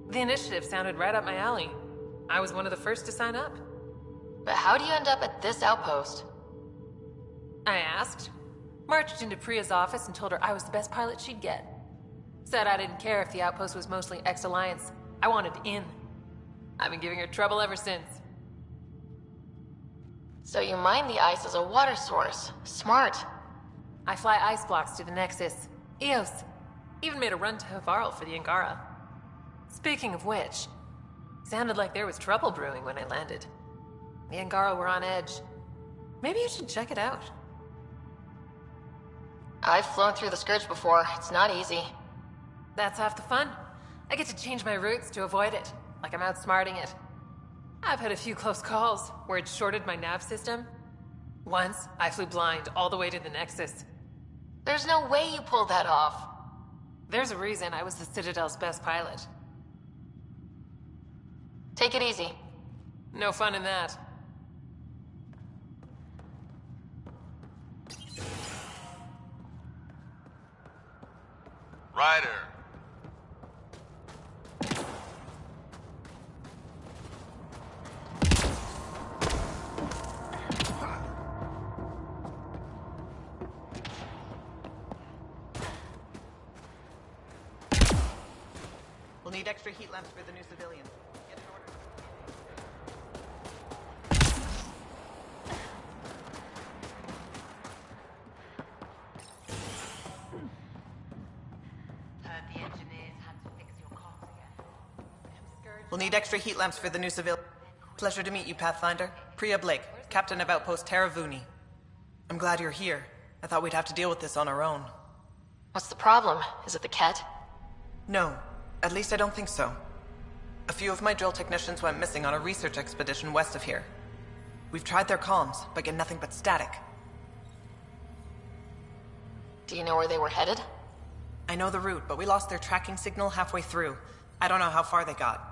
The initiative sounded right up my alley. I was one of the first to sign up. But how do you end up at this outpost? I asked. Marched into Priya's office and told her I was the best pilot she'd get. Said I didn't care if the outpost was mostly ex-Alliance. I wanted in. I've been giving her trouble ever since. So you mine the ice as a water source. Smart. I fly ice blocks to the Nexus. Eos. Even made a run to Havarl for the Angara. Speaking of which, sounded like there was trouble brewing when I landed. The Angara were on edge. Maybe you should check it out. I've flown through the Scourge before. It's not easy. That's half the fun. I get to change my routes to avoid it, like I'm outsmarting it. I've had a few close calls where it shorted my nav system. Once, I flew blind all the way to the Nexus. There's no way you pulled that off. There's a reason I was the Citadel's best pilot. Take it easy. No fun in that. Ryder. We'll need extra heat lamps for the new civilian. Get an order. Heard the engineers had to fix your comms again. We'll need extra heat lamps for the new civilian. Pleasure to meet you, Pathfinder. Priya Blake, Captain of Outpost Terravuni. I'm glad you're here. I thought we'd have to deal with this on our own. What's the problem? Is it the Ket? No. At least I don't think so. A few of my drill technicians went missing on a research expedition west of here. We've tried their comms, but get nothing but static. Do you know where they were headed? I know the route, but we lost their tracking signal halfway through. I don't know how far they got.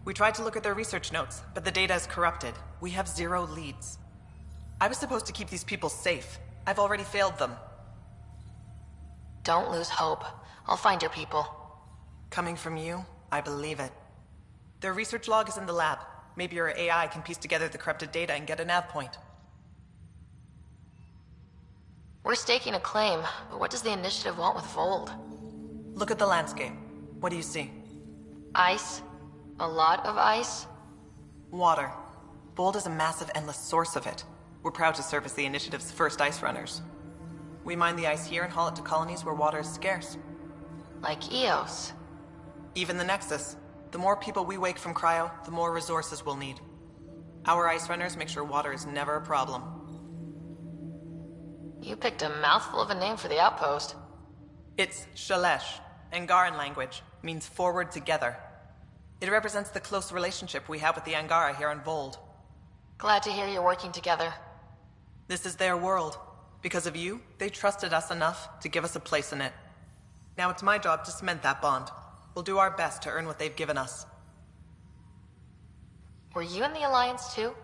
We tried to look at their research notes, but the data is corrupted. We have 0 leads. I was supposed to keep these people safe. I've already failed them. Don't lose hope. I'll find your people. Coming from you, I believe it. Their research log is in the lab. Maybe your AI can piece together the corrupted data and get a nav point. We're staking a claim, but what does the Initiative want with Voeld? Look at the landscape. What do you see? Ice? A lot of ice? Water. Voeld is a massive, endless source of it. We're proud to serve as the Initiative's first ice runners. We mine the ice here and haul it to colonies where water is scarce. Like Eos. Even the Nexus. The more people we wake from cryo, the more resources we'll need. Our ice runners make sure water is never a problem. You picked a mouthful of a name for the outpost. It's Shalesh. Angaran language. Means forward together. It represents the close relationship we have with the Angara here on Voeld. Glad to hear you're working together. This is their world. Because of you, they trusted us enough to give us a place in it. Now it's my job to cement that bond. We'll do our best to earn what they've given us. Were you in the Alliance too?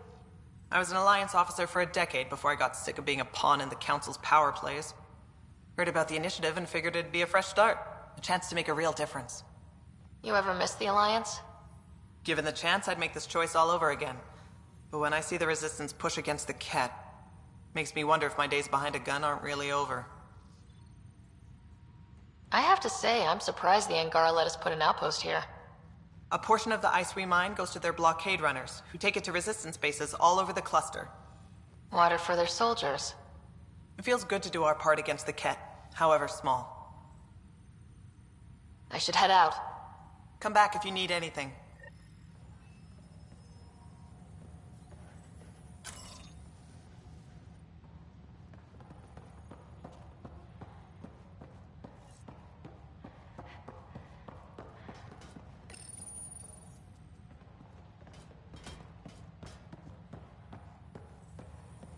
I was an Alliance officer for a decade before I got sick of being a pawn in the Council's power plays. Heard about the Initiative and figured it'd be a fresh start. A chance to make a real difference. You ever miss the Alliance? Given the chance, I'd make this choice all over again. But when I see the Resistance push against the Ket, makes me wonder if my days behind a gun aren't really over. I have to say, I'm surprised the Angara let us put an outpost here. A portion of the ice we mine goes to their blockade runners, who take it to Resistance bases all over the cluster. Water for their soldiers. It feels good to do our part against the Ket, however small. I should head out. Come back if you need anything.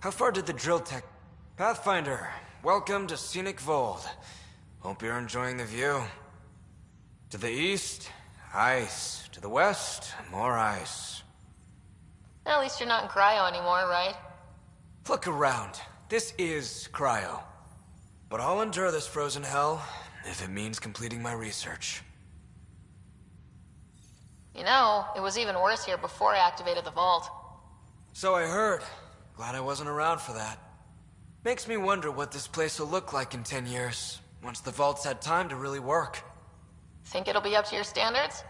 How far did the drill tech... Pathfinder, welcome to scenic Voeld. Hope you're enjoying the view. To the east, ice. To the west, more ice. At least you're not in cryo anymore, right? Look around. This is cryo. But I'll endure this frozen hell if it means completing my research. You know, it was even worse here before I activated the vault. So I heard. Glad I wasn't around for that. Makes me wonder what this place will look like in 10 years, once the vault's had time to really work. Think it'll be up to your standards?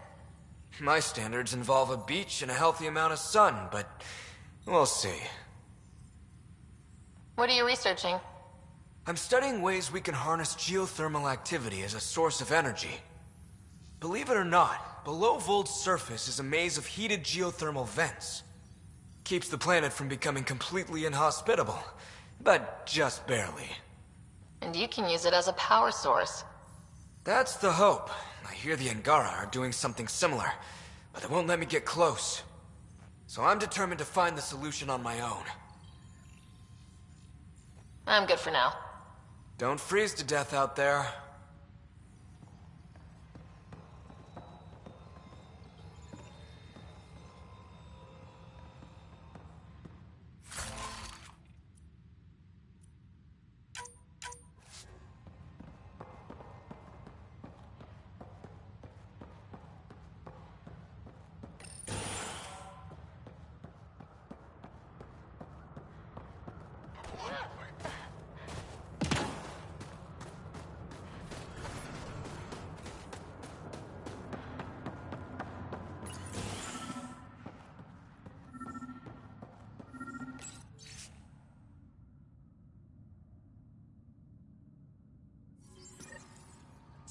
My standards involve a beach and a healthy amount of sun, but we'll see. What are you researching? I'm studying ways we can harness geothermal activity as a source of energy. Believe it or not, below Voeld's surface is a maze of heated geothermal vents. Keeps the planet from becoming completely inhospitable, but just barely. And you can use it as a power source. That's the hope. I hear the Angara are doing something similar, but they won't let me get close. So I'm determined to find the solution on my own. I'm good for now. Don't freeze to death out there.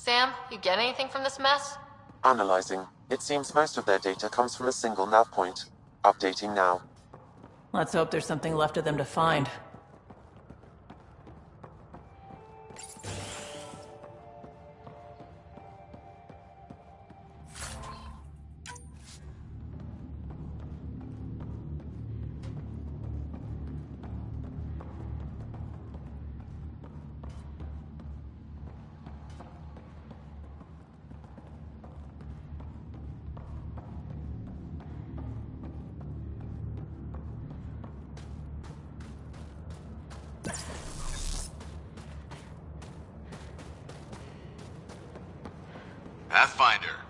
Sam, you get anything from this mess? Analyzing. It seems most of their data comes from a single nav point. Updating now. Let's hope there's something left of them to find. Pathfinder.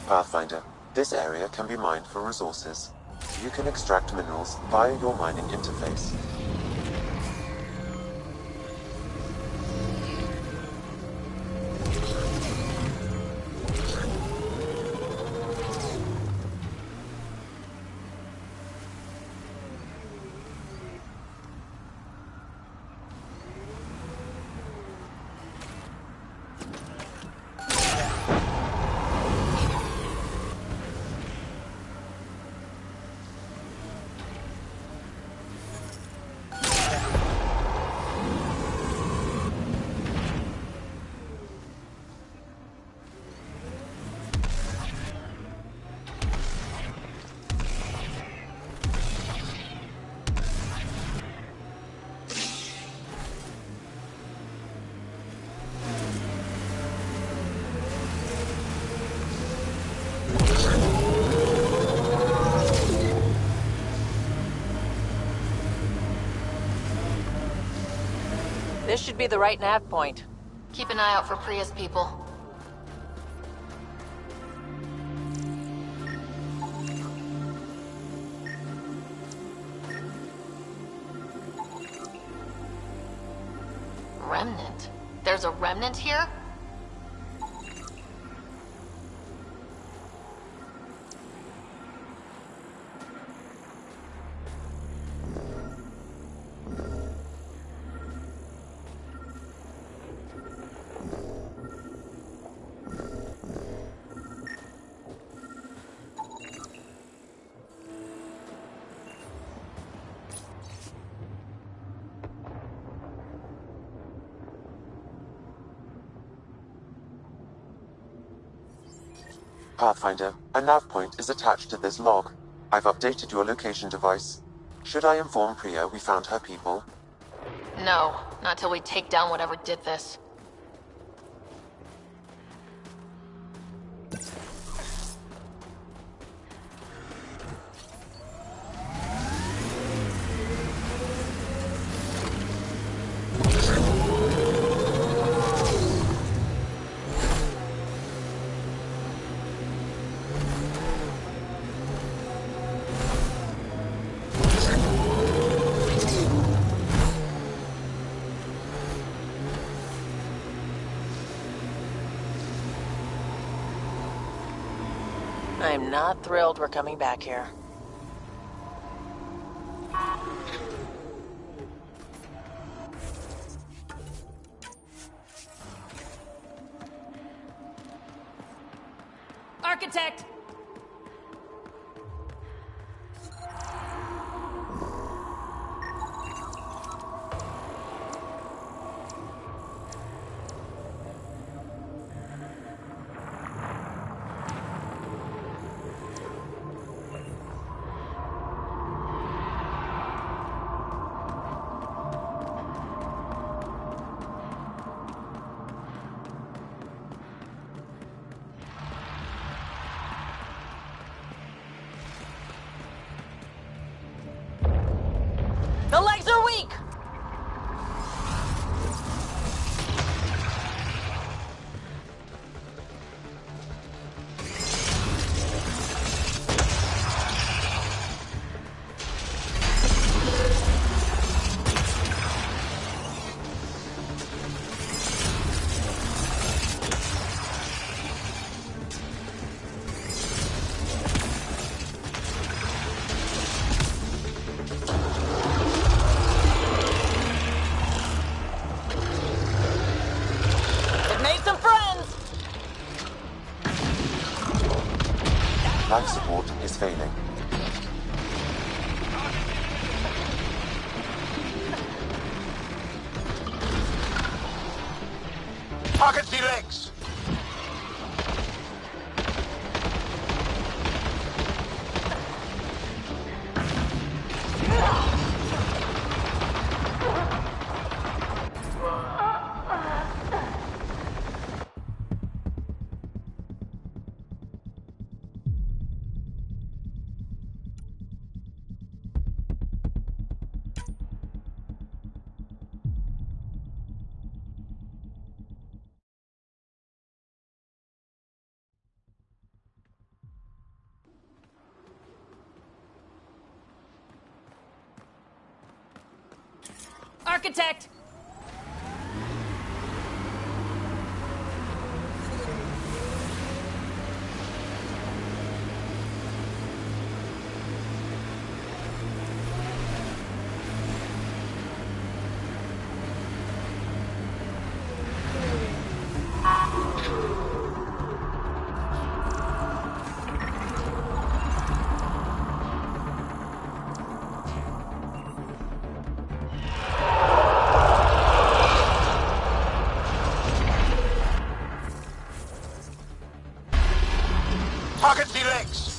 Pathfinder, this area can be mined for resources. You can extract minerals via your mining interface. This should be the right nav point. Keep an eye out for Priya's people. Remnant? There's a remnant here? Pathfinder, a nav point is attached to this log. I've updated your location device. Should I inform Priya we found her people? No, not till we take down whatever did this. I'm not thrilled we're coming back here. Architect! The legs are weak! Life support is failing. Target the legs! Architect! Target T-Rex!